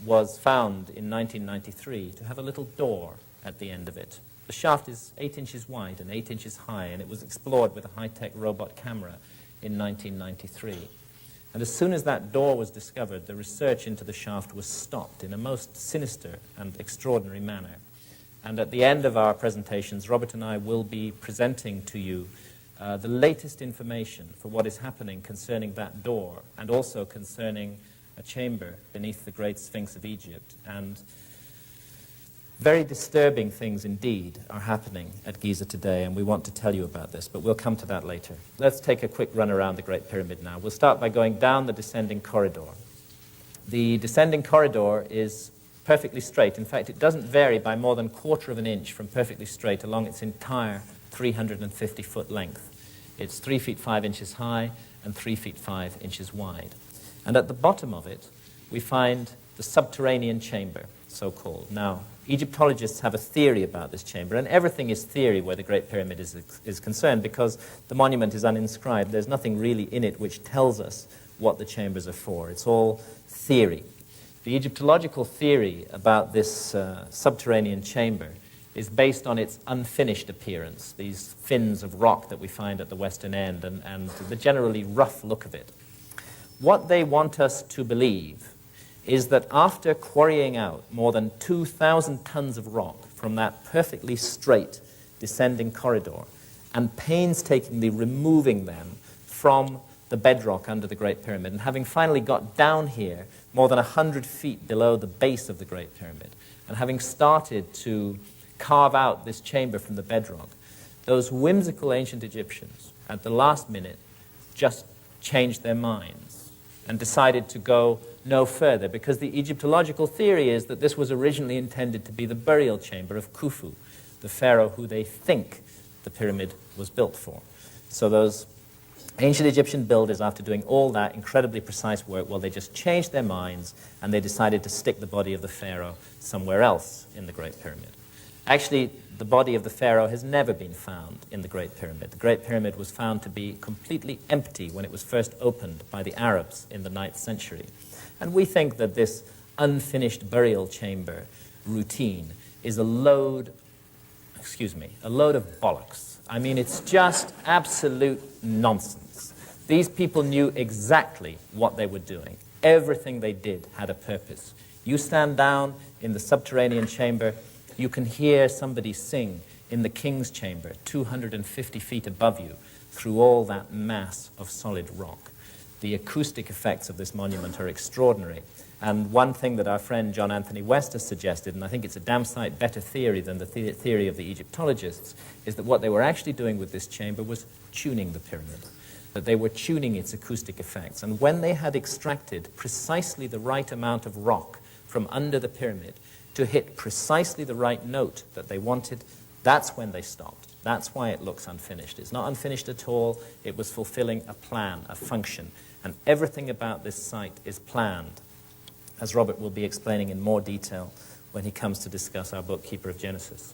was found in 1993 to have a little door at the end of it. The shaft is 8 inches wide and 8 inches high, and it was explored with a high-tech robot camera in 1993. And as soon as that door was discovered, the research into the shaft was stopped in a most sinister and extraordinary manner. And at the end of our presentations, Robert and I will be presenting to you the latest information for what is happening concerning that door, and also concerning a chamber beneath the Great Sphinx of Egypt. And very disturbing things indeed are happening at Giza today, and we want to tell you about this, but we'll come to that later. Let's take a quick run around the Great Pyramid now. We'll start by going down the descending corridor. The descending corridor is perfectly straight. In fact, it doesn't vary by more than 1/4 of an inch from perfectly straight along its entire 350-foot length. It's 3 feet 5 inches high and 3 feet 5 inches wide. And at the bottom of it, we find the subterranean chamber, so-called. Now, Egyptologists have a theory about this chamber, and everything is theory where the Great Pyramid is concerned, because the monument is uninscribed. There's nothing really in it which tells us what the chambers are for. It's all theory. The Egyptological theory about this subterranean chamber is based on its unfinished appearance, these fins of rock that we find at the western end, and the generally rough look of it. What they want us to believe is that after quarrying out more than 2,000 tons of rock from that perfectly straight descending corridor and painstakingly removing them from the bedrock under the Great Pyramid, and having finally got down here more than 100 feet below the base of the Great Pyramid, and having started to carve out this chamber from the bedrock, those whimsical ancient Egyptians at the last minute just changed their minds and decided to go no further, because the Egyptological theory is that this was originally intended to be the burial chamber of Khufu, the pharaoh who they think the pyramid was built for. So those ancient Egyptian builders, after doing all that incredibly precise work, well, they just changed their minds and they decided to stick the body of the pharaoh somewhere else in the Great Pyramid. Actually, the body of the pharaoh has never been found in the Great Pyramid. The Great Pyramid was found to be completely empty when it was first opened by the Arabs in the 9th century. And we think that this unfinished burial chamber routine is a load of bollocks. I mean, it's just absolute nonsense. These people knew exactly what they were doing. Everything they did had a purpose. You stand down in the subterranean chamber, you can hear somebody sing in the King's Chamber, 250 feet above you, through all that mass of solid rock. The acoustic effects of this monument are extraordinary. And one thing that our friend John Anthony West has suggested, and I think it's a damn sight better theory than the theory of the Egyptologists, is that what they were actually doing with this chamber was tuning the pyramid, that they were tuning its acoustic effects. And when they had extracted precisely the right amount of rock from under the pyramid to hit precisely the right note that they wanted, that's when they stopped. That's why it looks unfinished. It's not unfinished at all. It was fulfilling a plan, a function. And everything about this site is planned, as Robert will be explaining in more detail when he comes to discuss our book, Keeper of Genesis.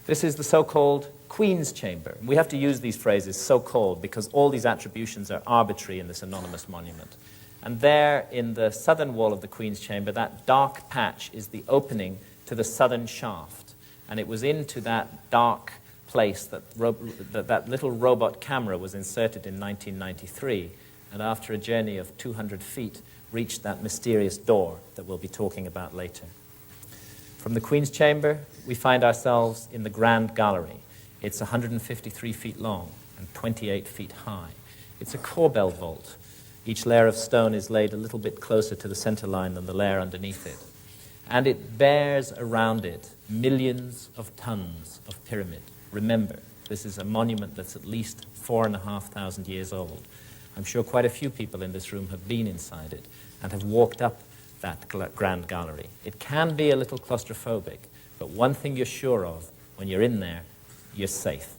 This is the so-called Queen's Chamber. We have to use these phrases, so-called, because all these attributions are arbitrary in this anonymous monument. And there, in the southern wall of the Queen's Chamber, that dark patch is the opening to the southern shaft. And it was into that dark place that that little robot camera was inserted in 1993, and after a journey of 200 feet, reached that mysterious door that we'll be talking about later. From the Queen's Chamber, we find ourselves in the Grand Gallery. It's 153 feet long and 28 feet high. It's a corbel vault. Each layer of stone is laid a little bit closer to the center line than the layer underneath it. And it bears around it millions of tons of pyramid. Remember, this is a monument that's at least 4,500 years old. I'm sure quite a few people in this room have been inside it and have walked up that grand gallery. It can be a little claustrophobic, but one thing you're sure of, when you're in there, you're safe.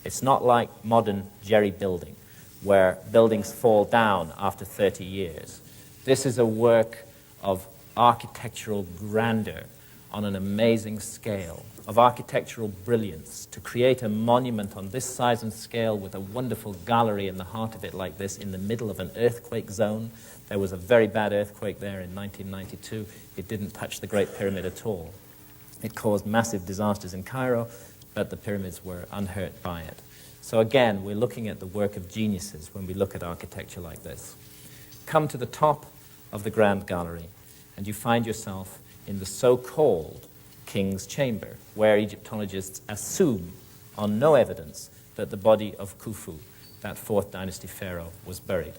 It's not like modern jerry building, where buildings fall down after 30 years. This is a work of architectural grandeur on an amazing scale, of architectural brilliance. To create a monument on this size and scale with a wonderful gallery in the heart of it like this, in the middle of an earthquake zone. There was a very bad earthquake there in 1992. It didn't touch the Great Pyramid at all. It caused massive disasters in Cairo, but the pyramids were unhurt by it. So again, we're looking at the work of geniuses when we look at architecture like this. Come to the top of the Grand Gallery, and you find yourself in the so-called King's Chamber, where Egyptologists assume, on no evidence, that the body of Khufu, that 4th dynasty pharaoh, was buried.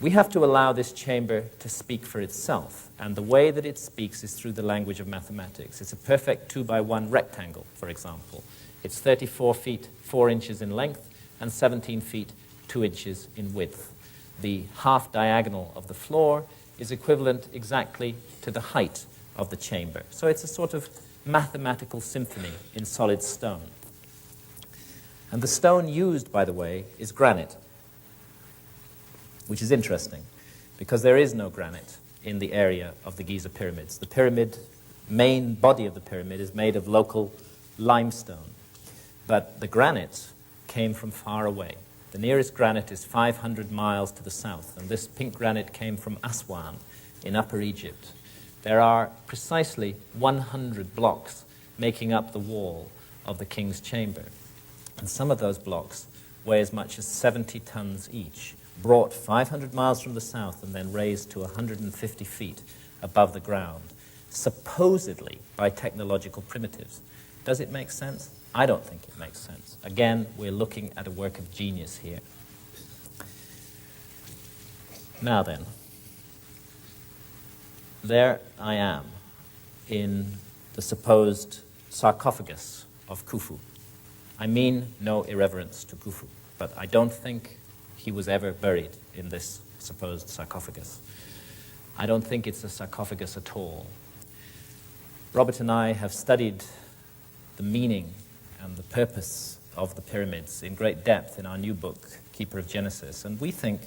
We have to allow this chamber to speak for itself, and the way that it speaks is through the language of mathematics. It's a perfect 2x1 rectangle, for example. It's 34 feet 4 inches in length and 17 feet 2 inches in width. The half diagonal of the floor is equivalent exactly to the height of the chamber. So it's a sort of mathematical symphony in solid stone. And the stone used, by the way, is granite, which is interesting because there is no granite in the area of the Giza pyramids. The pyramid, main body of the pyramid, is made of local limestone. But the granite came from far away. The nearest granite is 500 miles to the south, and this pink granite came from Aswan in Upper Egypt. There are precisely 100 blocks making up the wall of the king's chamber, and some of those blocks weigh as much as 70 tons each, brought 500 miles from the south and then raised to 150 feet above the ground, supposedly by technological primitives. Does it make sense? I don't think it makes sense. Again, we're looking at a work of genius here. Now then, there I am in the supposed sarcophagus of Khufu. I mean no irreverence to Khufu, but I don't think he was ever buried in this supposed sarcophagus. I don't think it's a sarcophagus at all. Robert and I have studied the meaning and the purpose of the pyramids in great depth in our new book, Keeper of Genesis. And we think,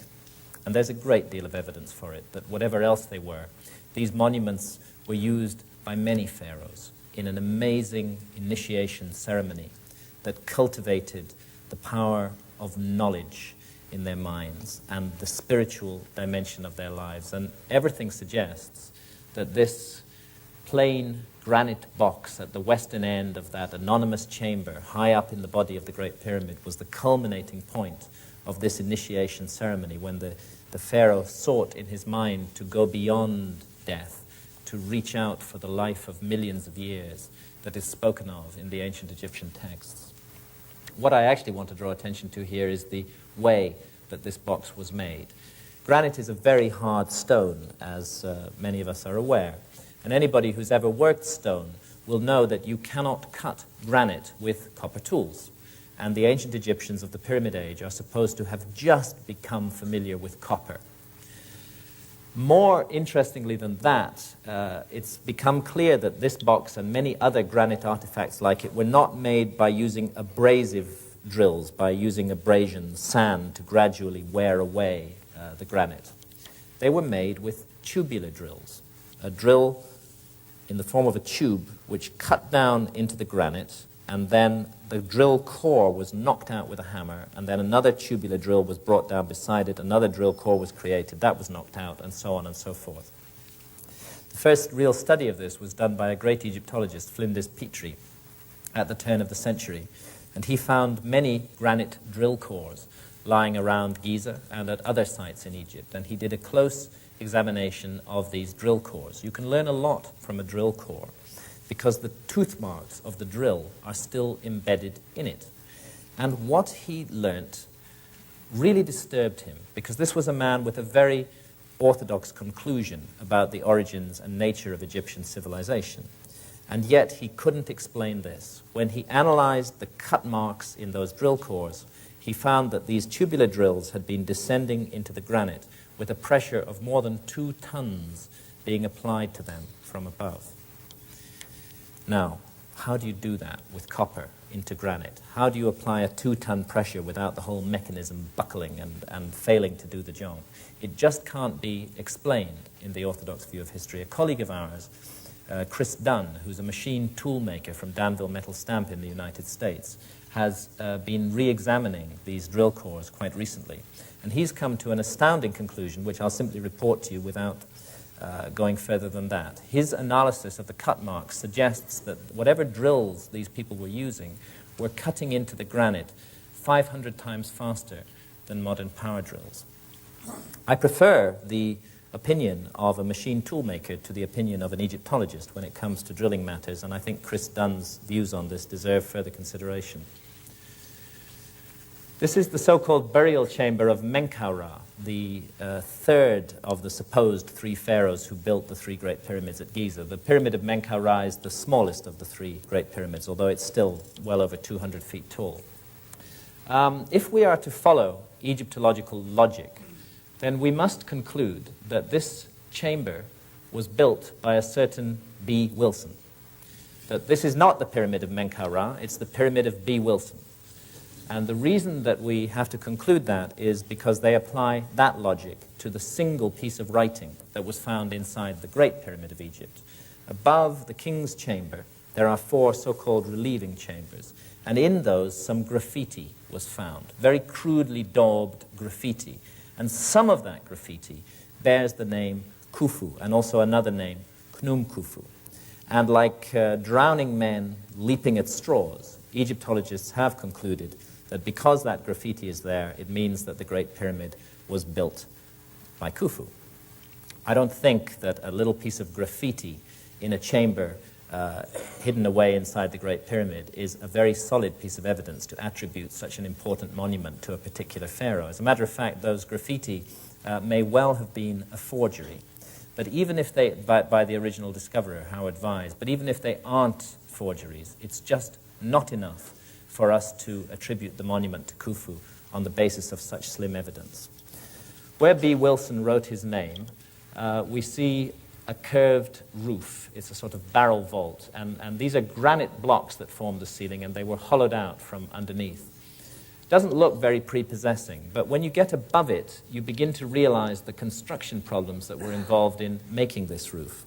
and there's a great deal of evidence for it, that whatever else they were, these monuments were used by many pharaohs in an amazing initiation ceremony that cultivated the power of knowledge in their minds and the spiritual dimension of their lives. And everything suggests that this plain granite box at the western end of that anonymous chamber high up in the body of the Great Pyramid was the culminating point of this initiation ceremony, when the pharaoh sought in his mind to go beyond death, to reach out for the life of millions of years that is spoken of in the ancient Egyptian texts. What I actually want to draw attention to here is the way that this box was made. Granite is a very hard stone, as many of us are aware. And anybody who's ever worked stone will know that you cannot cut granite with copper tools. And the ancient Egyptians of the Pyramid Age are supposed to have just become familiar with copper. More interestingly than that, it's become clear that this box and many other granite artifacts like it were not made by using abrasive drills, by using abrasion, sand, to gradually wear away the granite. They were made with tubular drills, a drill in the form of a tube which cut down into the granite, and then the drill core was knocked out with a hammer, and then another tubular drill was brought down beside it, another drill core was created, that was knocked out, and so on and so forth. The first real study of this was done by a great Egyptologist, Flinders Petrie, at the turn of the century, and he found many granite drill cores lying around Giza and at other sites in Egypt, and he did a close examination of these drill cores. You can learn a lot from a drill core because the tooth marks of the drill are still embedded in it. And what he learnt really disturbed him, because this was a man with a very orthodox conclusion about the origins and nature of Egyptian civilization. And yet he couldn't explain this. When he analyzed the cut marks in those drill cores, he found that these tubular drills had been descending into the granite with a pressure of more than 2 tons being applied to them from above. Now, how do you do that with copper into granite? How do you apply a 2-ton pressure without the whole mechanism buckling and failing to do the job? It just can't be explained in the orthodox view of history. A colleague of ours, Chris Dunn, who's a machine tool maker from Danville Metal Stamp in the United States, has been re-examining these drill cores quite recently. And he's come to an astounding conclusion, which I'll simply report to you without going further than that. His analysis of the cut marks suggests that whatever drills these people were using were cutting into the granite 500 times faster than modern power drills. I prefer the opinion of a machine toolmaker to the opinion of an Egyptologist when it comes to drilling matters, and I think Chris Dunn's views on this deserve further consideration. This is the so-called burial chamber of Menkaura, the third of the supposed 3 pharaohs who built the 3 Great Pyramids at Giza. The Pyramid of Menkaura is the smallest of the 3 Great Pyramids, although it's still well over 200 feet tall. If we are to follow Egyptological logic, then we must conclude that this chamber was built by a certain B. Wilson. That this is not the Pyramid of Menkaura, it's the Pyramid of B. Wilson. And the reason that we have to conclude that is because they apply that logic to the single piece of writing that was found inside the Great Pyramid of Egypt. Above the king's chamber, there are 4 so-called relieving chambers, and in those some graffiti was found, very crudely daubed graffiti. And some of that graffiti bears the name Khufu, and also another name, Khnum Khufu. And like drowning men leaping at straws, Egyptologists have concluded that because that graffiti is there, it means that the Great Pyramid was built by Khufu. I don't think that a little piece of graffiti in a chamber hidden away inside the Great Pyramid is a very solid piece of evidence to attribute such an important monument to a particular pharaoh. As a matter of fact, those graffiti may well have been a forgery. But even if they, by the original discoverer, Howard Vyse, but even if they aren't forgeries, it's just not enough for us to attribute the monument to Khufu on the basis of such slim evidence. Where B. Wilson wrote his name, we see a curved roof. It's a sort of barrel vault, and these are granite blocks that form the ceiling, and they were hollowed out from underneath. It doesn't look very prepossessing, but when you get above it, you begin to realize the construction problems that were involved in making this roof.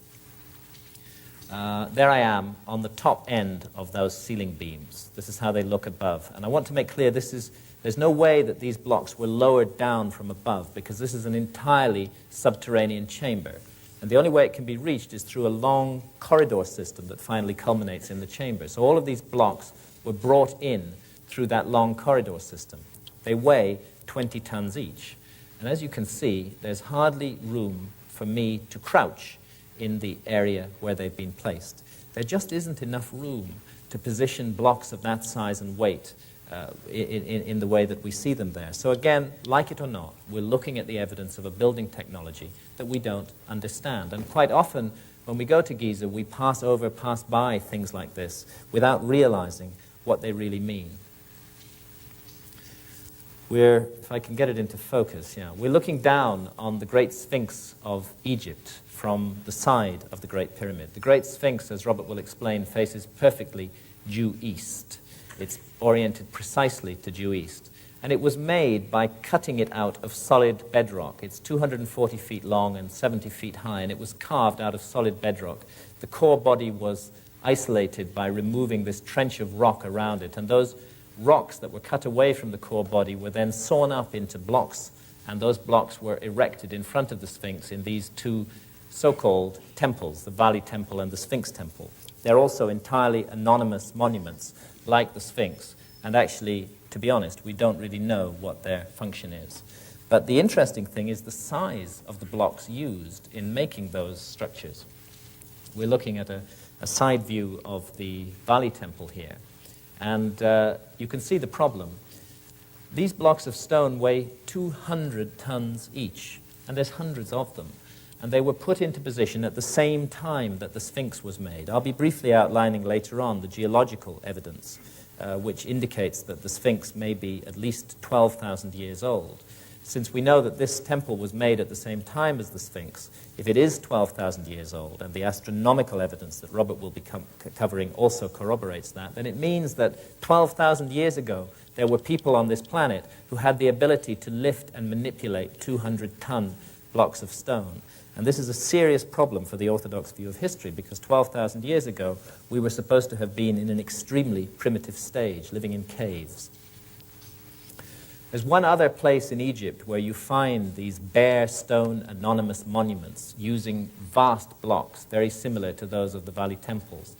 There I am on the top end of those ceiling beams. This is how they look above. And I want to make clear there's no way that these blocks were lowered down from above, because this is an entirely subterranean chamber. And the only way it can be reached is through a long corridor system that finally culminates in the chamber. So all of these blocks were brought in through that long corridor system. They weigh 20 tons each. And as you can see, there's hardly room for me to crouch in the area where they've been placed. There just isn't enough room to position blocks of that size and weight in the way that we see them there. So again, like it or not, we're looking at the evidence of a building technology that we don't understand. And quite often, when we go to Giza, we pass by things like this without realizing what they really mean. If I can get it into focus, we're looking down on the Great Sphinx of Egypt from the side of the Great Pyramid. The Great Sphinx, as Robert will explain, faces perfectly due east. It's oriented precisely to due east. And it was made by cutting it out of solid bedrock. It's 240 feet long and 70 feet high, and it was carved out of solid bedrock. The core body was isolated by removing this trench of rock around it, and those rocks that were cut away from the core body were then sawn up into blocks, and those blocks were erected in front of the Sphinx in these 2 so-called temples, the Valley Temple and the Sphinx Temple. They're also entirely anonymous monuments, like the Sphinx, and actually, to be honest, we don't really know what their function is. But the interesting thing is the size of the blocks used in making those structures. We're looking at a side view of the Valley Temple here, and you can see the problem. These blocks of stone weigh 200 tons each, and there's hundreds of them. And they were put into position at the same time that the Sphinx was made. I'll be briefly outlining later on the geological evidence, which indicates that the Sphinx may be at least 12,000 years old. Since we know that this temple was made at the same time as the Sphinx, if it is 12,000 years old, and the astronomical evidence that Robert will be covering also corroborates that, then it means that 12,000 years ago, there were people on this planet who had the ability to lift and manipulate 200-ton blocks of stone. And this is a serious problem for the orthodox view of history, because 12,000 years ago, we were supposed to have been in an extremely primitive stage, living in caves. There's one other place in Egypt where you find these bare stone anonymous monuments using vast blocks, very similar to those of the Valley temples.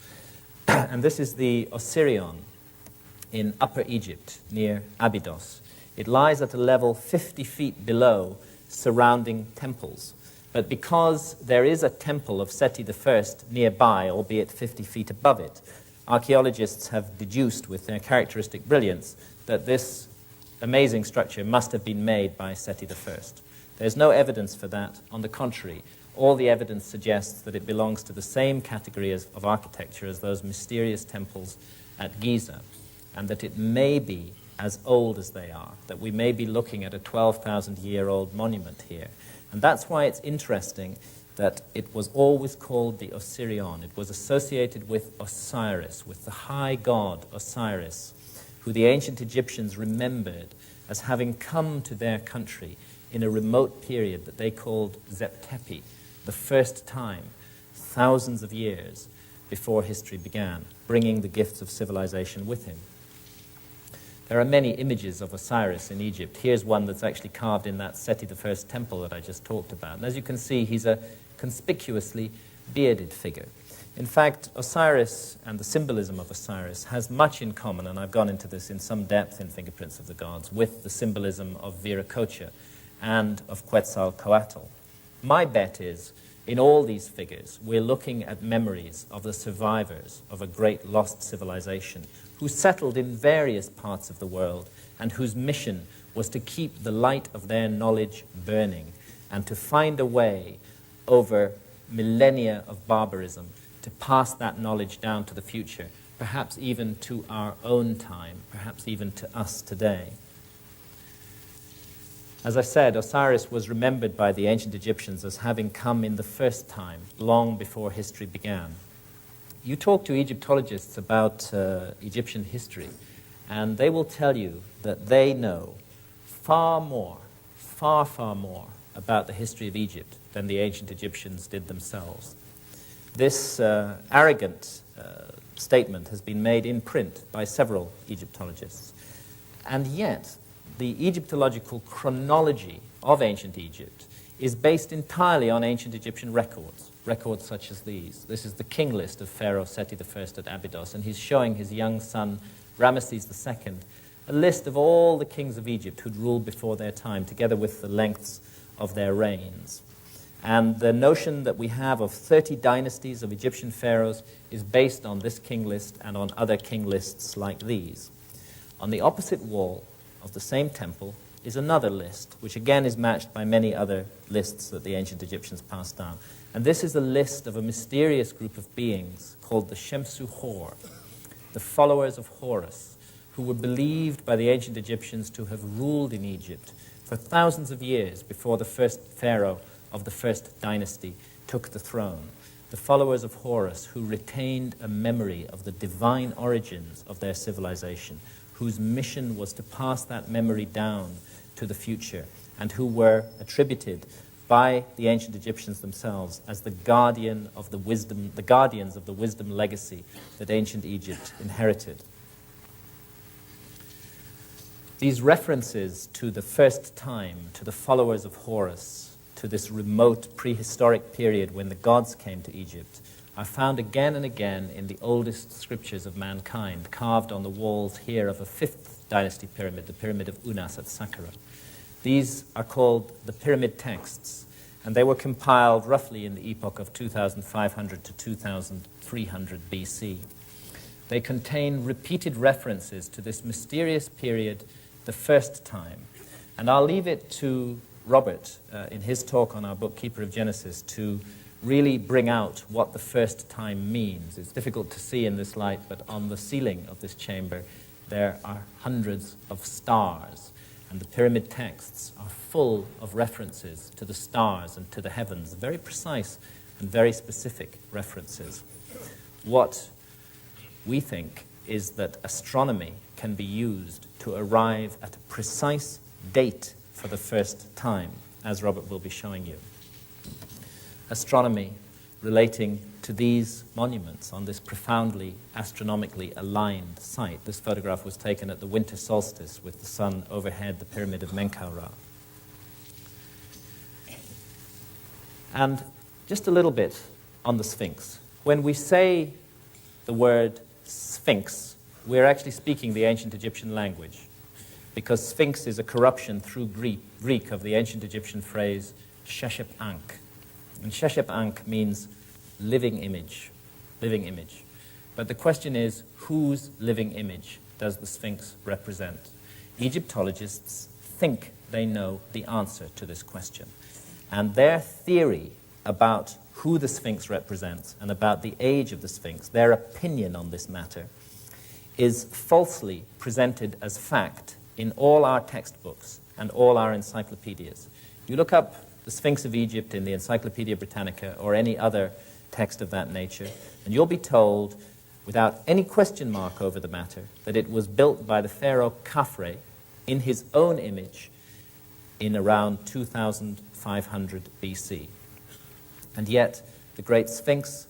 And this is the Osirion in Upper Egypt, near Abydos. It lies at a level 50 feet below surrounding temples. But because there is a temple of Seti I nearby, albeit 50 feet above it, archaeologists have deduced with their characteristic brilliance that this amazing structure must have been made by Seti I. There's no evidence for that. On the contrary, all the evidence suggests that it belongs to the same category of architecture as those mysterious temples at Giza, and that it may be as old as they are, that we may be looking at a 12,000-year-old monument here. And that's why it's interesting that it was always called the Osirion. It was associated with Osiris, with the high god Osiris, who the ancient Egyptians remembered as having come to their country in a remote period that they called Zeptepi, the first time, thousands of years before history began, bringing the gifts of civilization with him. There are many images of Osiris in Egypt. Here's one that's actually carved in that Seti I temple that I just talked about. And as you can see, he's a conspicuously bearded figure. In fact, Osiris and the symbolism of Osiris has much in common, and I've gone into this in some depth in Fingerprints of the Gods, with the symbolism of Viracocha and of Quetzalcoatl. My bet is, in all these figures, we're looking at memories of the survivors of a great lost civilization who settled in various parts of the world and whose mission was to keep the light of their knowledge burning and to find a way over millennia of barbarism to pass that knowledge down to the future, perhaps even to our own time, perhaps even to us today. As I said, Osiris was remembered by the ancient Egyptians as having come in the first time, long before history began. You talk to Egyptologists about Egyptian history, and they will tell you that they know far more about the history of Egypt than the ancient Egyptians did themselves. This arrogant statement has been made in print by several Egyptologists. And yet, the Egyptological chronology of ancient Egypt is based entirely on ancient Egyptian records such as these. This is the king list of Pharaoh Seti I at Abydos, and he's showing his young son, Ramesses II, a list of all the kings of Egypt who'd ruled before their time, together with the lengths of their reigns. And the notion that we have of 30 dynasties of Egyptian pharaohs is based on this king list and on other king lists like these. On the opposite wall of the same temple is another list, which again is matched by many other lists that the ancient Egyptians passed down. And this is a list of a mysterious group of beings called the Shemsu Hor, the followers of Horus, who were believed by the ancient Egyptians to have ruled in Egypt for thousands of years before the first pharaoh of the first dynasty took the throne. The followers of Horus, who retained a memory of the divine origins of their civilization, whose mission was to pass that memory down to the future, and who were attributed by the ancient Egyptians themselves as the guardians of the wisdom legacy that ancient Egypt inherited. These references to the first time, to the followers of Horus, to this remote prehistoric period when the gods came to Egypt, are found again and again in the oldest scriptures of mankind, carved on the walls here of a 5th dynasty pyramid, the Pyramid of Unas at Saqqara. These are called the Pyramid Texts, and they were compiled roughly in the epoch of 2500 to 2300 BC. They contain repeated references to this mysterious period the first time. And I'll leave it to Robert, in his talk on our book, Keeper of Genesis, to really bring out what the first time means. It's difficult to see in this light, but on the ceiling of this chamber, there are hundreds of stars, and the pyramid texts are full of references to the stars and to the heavens, very precise and very specific references. What we think is that astronomy can be used to arrive at a precise date for the first time, as Robert will be showing you. Astronomy relating to these monuments on this profoundly astronomically aligned site. This photograph was taken at the winter solstice with the sun overhead the pyramid of Menkaura. And just a little bit on the Sphinx. When we say the word Sphinx, we're actually speaking the ancient Egyptian language, because Sphinx is a corruption through Greek of the ancient Egyptian phrase Sheshep Ankh. And Sheshep Ankh means living image, living image. But the question is, whose living image does the Sphinx represent? Egyptologists think they know the answer to this question. And their theory about who the Sphinx represents and about the age of the Sphinx, their opinion on this matter, is falsely presented as fact in all our textbooks and all our encyclopedias. You look up the Sphinx of Egypt in the Encyclopedia Britannica or any other text of that nature, and you'll be told, without any question mark over the matter, that it was built by the pharaoh Khafre in his own image in around 2500 BC. And yet, the Great Sphinx,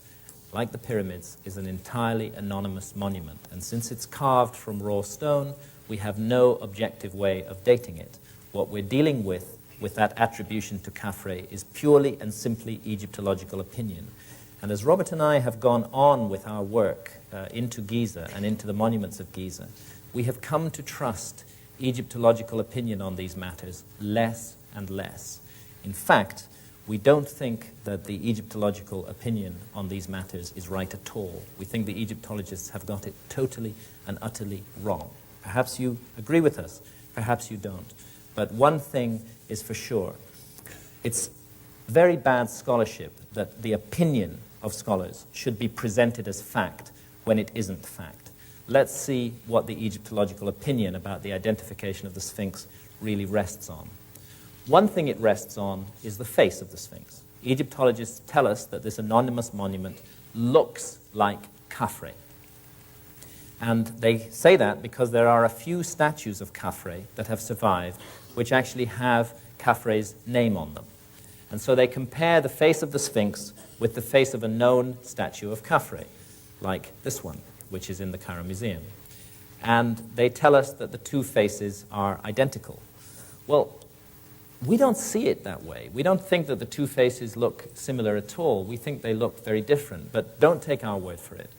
like the pyramids, is an entirely anonymous monument, and since it's carved from raw stone, we have no objective way of dating it. What we're dealing with that attribution to Khafre is purely and simply Egyptological opinion. And as Robert and I have gone on with our work into Giza and into the monuments of Giza, we have come to trust Egyptological opinion on these matters less and less. In fact, we don't think that the Egyptological opinion on these matters is right at all. We think the Egyptologists have got it totally and utterly wrong. Perhaps you agree with us, perhaps you don't. But one thing is for sure. It's very bad scholarship that the opinion of scholars should be presented as fact when it isn't fact. Let's see what the Egyptological opinion about the identification of the Sphinx really rests on. One thing it rests on is the face of the Sphinx. Egyptologists tell us that this anonymous monument looks like Khafre. And they say that because there are a few statues of Khafre that have survived which actually have Khafre's name on them. And so they compare the face of the Sphinx with the face of a known statue of Khafre, like this one, which is in the Cairo Museum. And they tell us that the two faces are identical. Well, we don't see it that way. We don't think that the two faces look similar at all. We think they look very different. But don't take our word for it.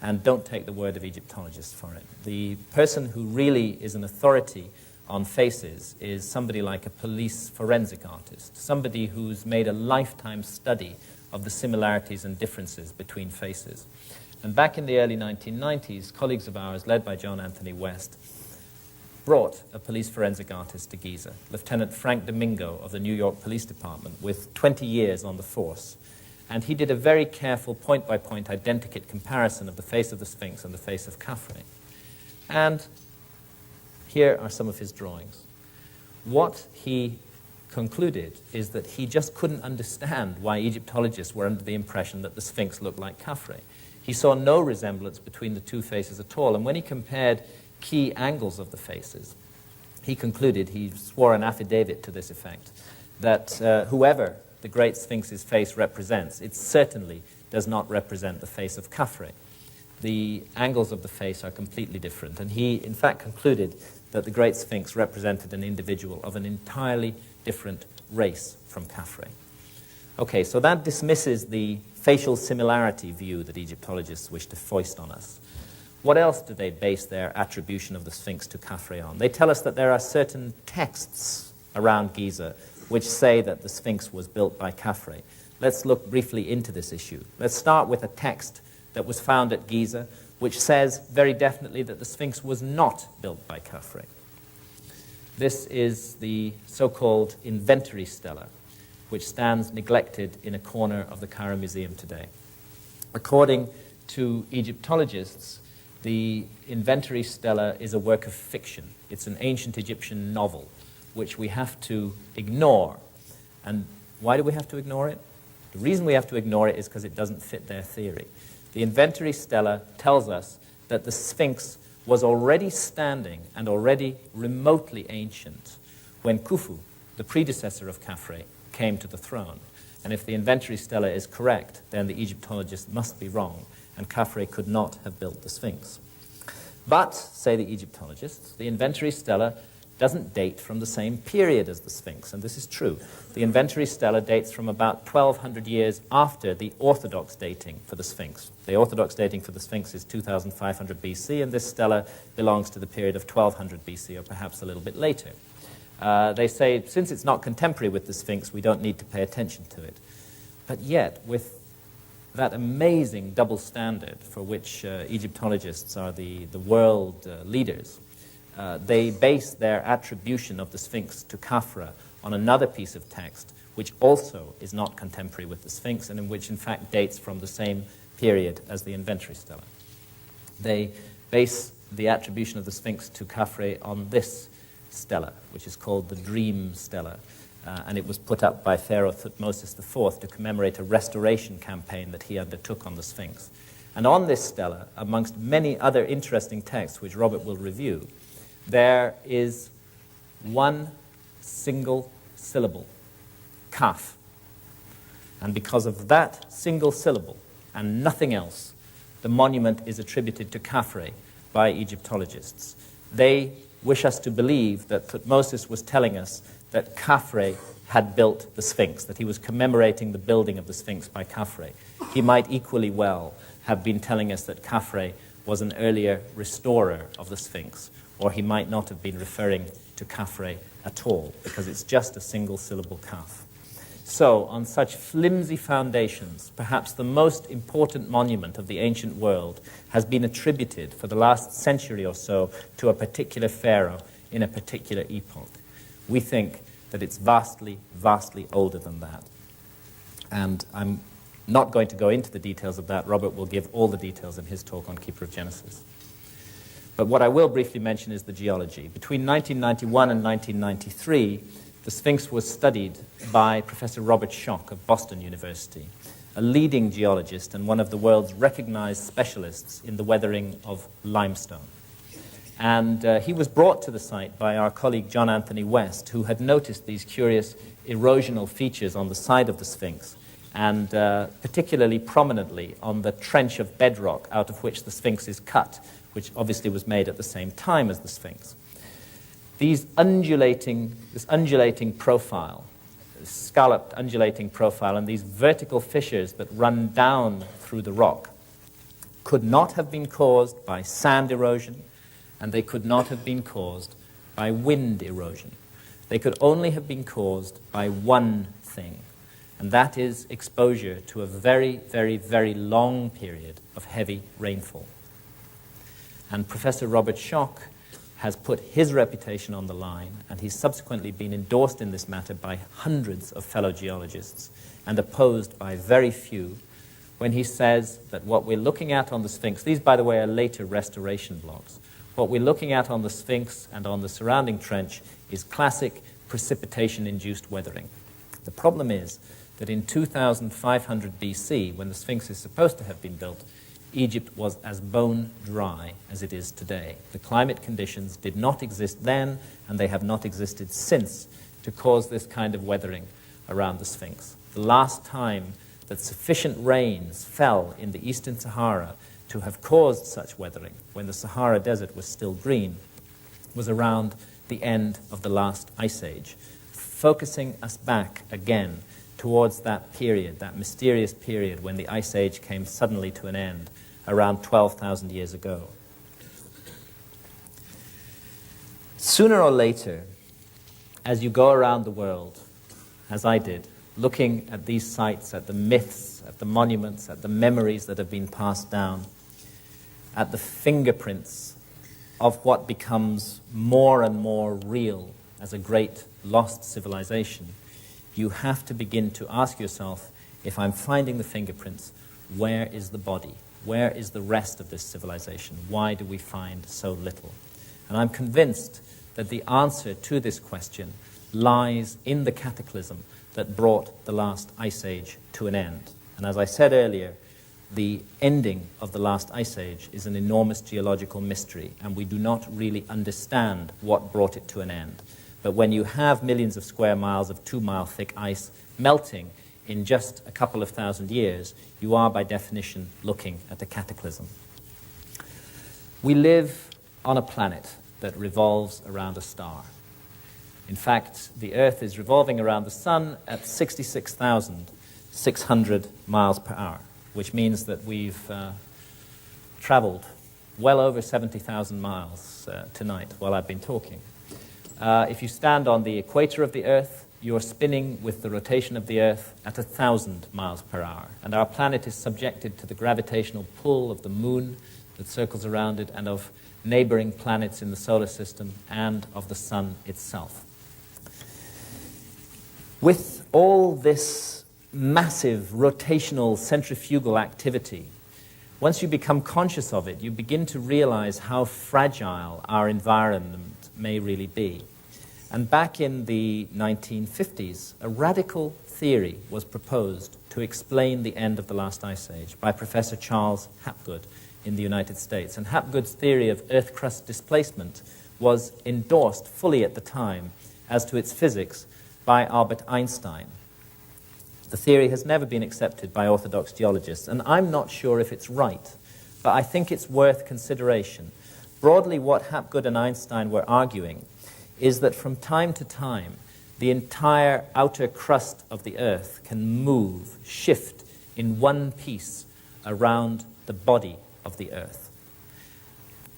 And don't take the word of Egyptologists for it. The person who really is an authority on faces is somebody like a police forensic artist, somebody who's made a lifetime study of the similarities and differences between faces. And back in the early 1990s, colleagues of ours, led by John Anthony West, brought a police forensic artist to Giza, Lieutenant Frank Domingo of the New York Police Department, with 20 years on the force. And he did a very careful point-by-point identikit comparison of the face of the Sphinx and the face of Khafre. And here are some of his drawings. What he concluded is that he just couldn't understand why Egyptologists were under the impression that the Sphinx looked like Khafre. He saw no resemblance between the two faces at all, and when he compared key angles of the faces, he concluded, he swore an affidavit to this effect, that whoever the Great Sphinx's face represents, it certainly does not represent the face of Khafre. The angles of the face are completely different, and he, in fact, concluded that the Great Sphinx represented an individual of an entirely different race from Khafre. Okay, so that dismisses the facial similarity view that Egyptologists wish to foist on us. What else do they base their attribution of the Sphinx to Khafre on? They tell us that there are certain texts around Giza which say that the Sphinx was built by Khafre. Let's look briefly into this issue. Let's start with a text that was found at Giza, which says very definitely that the Sphinx was not built by Khafre. This is the so-called inventory stela, which stands neglected in a corner of the Cairo Museum today. According to Egyptologists, the inventory stela is a work of fiction. It's an ancient Egyptian novel, which we have to ignore. And why do we have to ignore it? The reason we have to ignore it is because it doesn't fit their theory. The inventory stela tells us that the Sphinx was already standing and already remotely ancient when Khufu, the predecessor of Khafre, came to the throne. And if the inventory stela is correct, then the Egyptologists must be wrong, and Khafre could not have built the Sphinx. But, say the Egyptologists, the inventory stela doesn't date from the same period as the Sphinx, and this is true. The inventory stela dates from about 1,200 years after the orthodox dating for the Sphinx. The orthodox dating for the Sphinx is 2,500 BC, and this stela belongs to the period of 1,200 BC, or perhaps a little bit later. They say, since it's not contemporary with the Sphinx, we don't need to pay attention to it. But yet, with that amazing double standard for which Egyptologists are the world leaders, they base their attribution of the Sphinx to Khafre on another piece of text, which also is not contemporary with the Sphinx, and in which, in fact, dates from the same period as the inventory stela. They base the attribution of the Sphinx to Khafre on this stela, which is called the Dream Stela, and it was put up by Pharaoh Thutmose IV to commemorate a restoration campaign that he undertook on the Sphinx. And on this stela, amongst many other interesting texts which Robert will review, there is one single syllable, kaf. And because of that single syllable and nothing else, the monument is attributed to Khafre by Egyptologists. They wish us to believe that Thutmose was telling us that Khafre had built the Sphinx, that he was commemorating the building of the Sphinx by Khafre. He might equally well have been telling us that Khafre was an earlier restorer of the Sphinx, or he might not have been referring to Khafre at all, because it's just a single syllable kaf. So, on such flimsy foundations, perhaps the most important monument of the ancient world has been attributed for the last century or so to a particular pharaoh in a particular epoch. We think that it's vastly, vastly older than that. And I'm not going to go into the details of that. Robert will give all the details in his talk on Keeper of Genesis. But what I will briefly mention is the geology. Between 1991 and 1993, the Sphinx was studied by Professor Robert Schoch of Boston University, a leading geologist and one of the world's recognized specialists in the weathering of limestone. And he was brought to the site by our colleague John Anthony West, who had noticed these curious erosional features on the side of the Sphinx, and particularly prominently on the trench of bedrock out of which the Sphinx is cut, which obviously was made at the same time as the Sphinx. This undulating profile, this scalloped undulating profile, and these vertical fissures that run down through the rock could not have been caused by sand erosion, and they could not have been caused by wind erosion. They could only have been caused by one thing, and that is exposure to a very, very, very long period of heavy rainfall. And Professor Robert Schoch has put his reputation on the line, and he's subsequently been endorsed in this matter by hundreds of fellow geologists and opposed by very few, when he says that what we're looking at on the Sphinx, these, by the way, are later restoration blocks, what we're looking at on the Sphinx and on the surrounding trench is classic precipitation-induced weathering. The problem is that in 2500 BC, when the Sphinx is supposed to have been built, Egypt was as bone dry as it is today. The climate conditions did not exist then, and they have not existed since, to cause this kind of weathering around the Sphinx. The last time that sufficient rains fell in the eastern Sahara to have caused such weathering, when the Sahara Desert was still green, was around the end of the last ice age, focusing us back again towards that period, that mysterious period when the ice age came suddenly to an end, around 12,000 years ago. Sooner or later, as you go around the world, as I did, looking at these sites, at the myths, at the monuments, at the memories that have been passed down, at the fingerprints of what becomes more and more real as a great lost civilization, you have to begin to ask yourself, if I'm finding the fingerprints, where is the body? Where is the rest of this civilization? Why do we find so little? And I'm convinced that the answer to this question lies in the cataclysm that brought the last ice age to an end. And as I said earlier, the ending of the last ice age is an enormous geological mystery, and we do not really understand what brought it to an end. But when you have millions of square miles of 2-mile thick ice melting in just a couple of thousand years, you are by definition looking at a cataclysm. We live on a planet that revolves around a star. In fact, the Earth is revolving around the Sun at 66,600 miles per hour, which means that we've traveled well over 70,000 miles tonight while I've been talking. If you stand on the equator of the Earth, you're spinning with the rotation of the Earth at 1,000 miles per hour. And our planet is subjected to the gravitational pull of the Moon that circles around it, and of neighboring planets in the solar system, and of the Sun itself. With all this massive rotational centrifugal activity, once you become conscious of it, you begin to realize how fragile our environment may really be. And back in the 1950s, a radical theory was proposed to explain the end of the last ice age by Professor Charles Hapgood in the United States. And Hapgood's theory of Earth crust displacement was endorsed fully at the time as to its physics by Albert Einstein. The theory has never been accepted by orthodox geologists, and I'm not sure if it's right, but I think it's worth consideration. Broadly, what Hapgood and Einstein were arguing is that from time to time, the entire outer crust of the Earth can move, shift in one piece around the body of the Earth.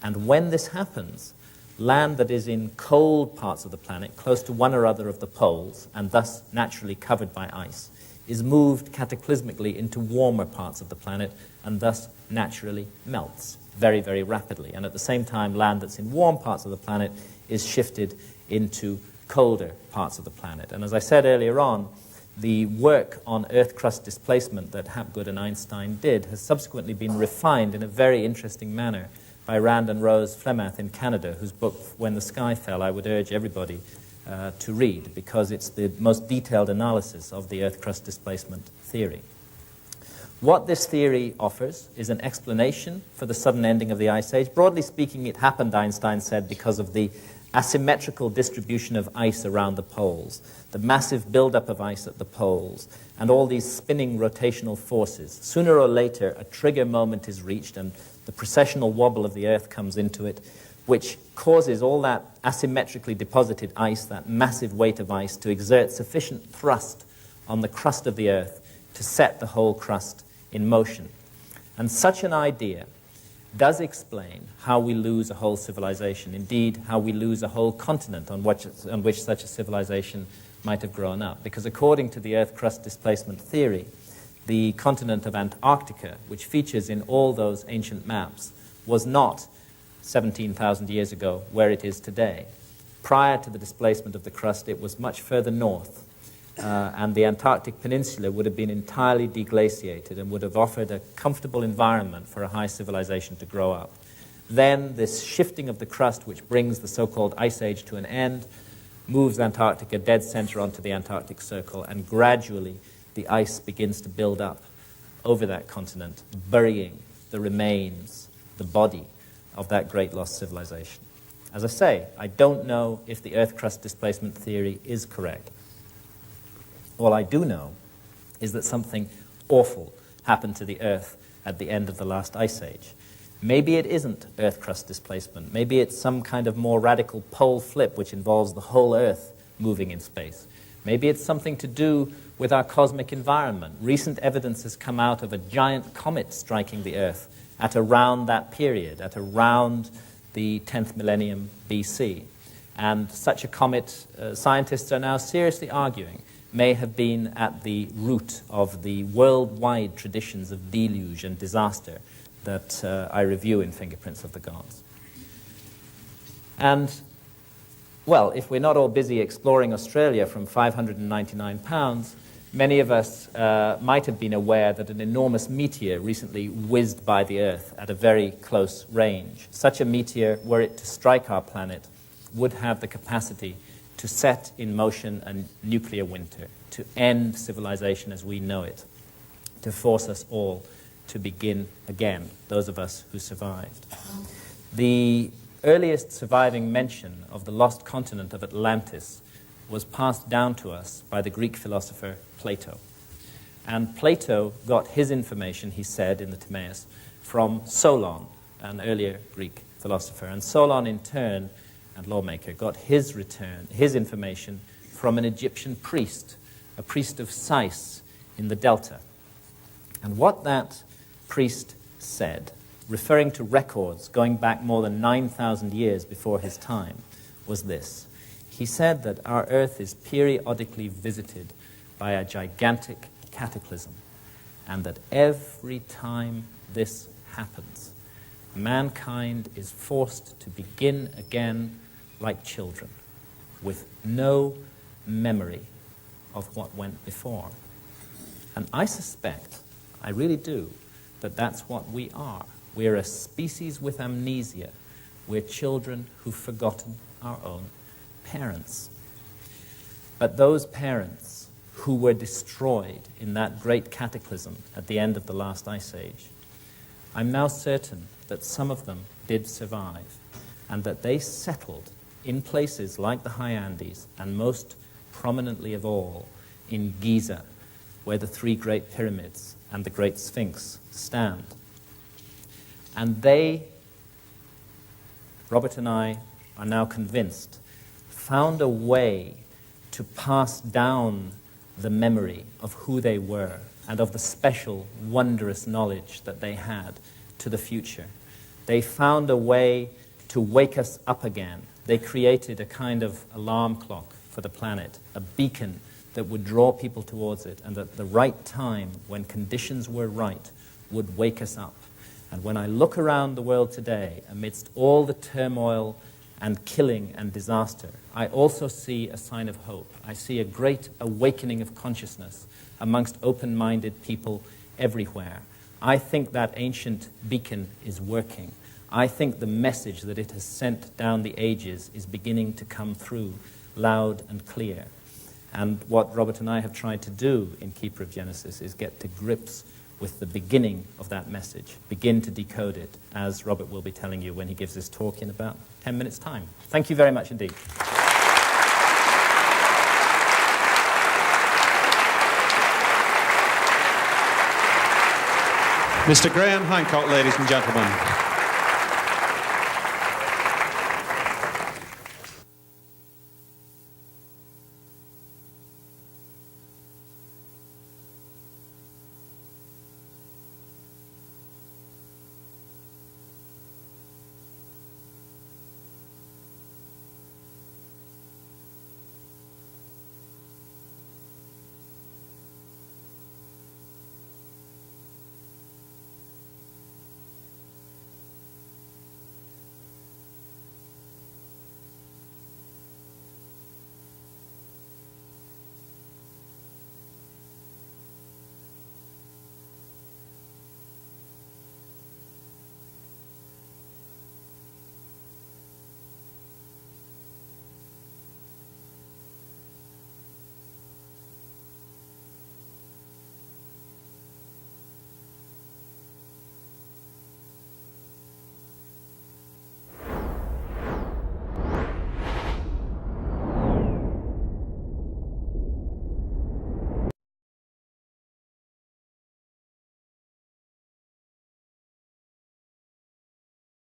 And when this happens, land that is in cold parts of the planet, close to one or other of the poles, and thus naturally covered by ice, is moved cataclysmically into warmer parts of the planet, and thus naturally melts very, very rapidly. And at the same time, land that's in warm parts of the planet is shifted into colder parts of the planet. And as I said earlier on, the work on Earth crust displacement that Hapgood and Einstein did has subsequently been refined in a very interesting manner by Rand and Rose Flemath in Canada, whose book, When the Sky Fell, I would urge everybody to read, because it's the most detailed analysis of the Earth crust displacement theory. What this theory offers is an explanation for the sudden ending of the Ice Age. Broadly speaking, it happened, Einstein said, because of the asymmetrical distribution of ice around the poles, the massive buildup of ice at the poles, and all these spinning rotational forces. Sooner or later, a trigger moment is reached, and the precessional wobble of the Earth comes into it, which causes all that asymmetrically deposited ice, that massive weight of ice, to exert sufficient thrust on the crust of the Earth to set the whole crust in motion. And such an idea does explain how we lose a whole civilization, indeed how we lose a whole continent on which such a civilization might have grown up. Because according to the Earth crust displacement theory, the continent of Antarctica, which features in all those ancient maps, was not 17,000 years ago where it is today. Prior to the displacement of the crust, it was much further north, and the Antarctic Peninsula would have been entirely deglaciated and would have offered a comfortable environment for a high civilization to grow up. Then this shifting of the crust, which brings the so-called Ice Age to an end, moves Antarctica dead center onto the Antarctic Circle, and gradually the ice begins to build up over that continent, burying the remains, the body of that great lost civilization. As I say, I don't know if the Earth crust displacement theory is correct. All I do know is that something awful happened to the Earth at the end of the last Ice Age. Maybe it isn't Earth crust displacement. Maybe it's some kind of more radical pole flip which involves the whole Earth moving in space. Maybe it's something to do with our cosmic environment. Recent evidence has come out of a giant comet striking the Earth at around that period, at around the 10th millennium BC. And such a comet, scientists are now seriously arguing, may have been at the root of the worldwide traditions of deluge and disaster that I review in Fingerprints of the Gods. And Well, if we're not all busy exploring Australia from 599 pounds, many of us might have been aware that an enormous meteor recently whizzed by the Earth at a very close range. Such a meteor, were it to strike our planet, would have the capacity to set in motion a nuclear winter, to end civilization as we know it, to force us all to begin again, those of us who survived. The earliest surviving mention of the lost continent of Atlantis was passed down to us by the Greek philosopher Plato. And Plato got his information, he said in the Timaeus, from Solon, an earlier Greek philosopher. And Solon, in turn, and lawmaker, got his information from an Egyptian priest, a priest of Sais in the Delta. And what that priest said, referring to records going back more than 9,000 years before his time, was this. He said that our Earth is periodically visited by a gigantic cataclysm, and that every time this happens, mankind is forced to begin again like children, with no memory of what went before. And I suspect, I really do, that that's what we are. We're a species with amnesia. We're children who've forgotten our own parents. But those parents who were destroyed in that great cataclysm at the end of the last ice age, I'm now certain that some of them did survive, and that they settled in places like the high Andes, and most prominently of all in Giza, where the three great pyramids and the great Sphinx stand. And they, Robert and I are now convinced, found a way to pass down the memory of who they were and of the special, wondrous knowledge that they had to the future. They found a way to wake us up again. They created a kind of alarm clock for the planet, a beacon that would draw people towards it, and at the right time, when conditions were right, would wake us up. And when I look around the world today, amidst all the turmoil and killing and disaster, I also see a sign of hope. I see a great awakening of consciousness amongst open-minded people everywhere. I think that ancient beacon is working. I think the message that it has sent down the ages is beginning to come through loud and clear. And what Robert and I have tried to do in Keeper of Genesis is get to grips with the beginning of that message, begin to decode it, as Robert will be telling you when he gives his talk in about 10 minutes' time. Thank you very much indeed. Mr. Graham Hancock, ladies and gentlemen.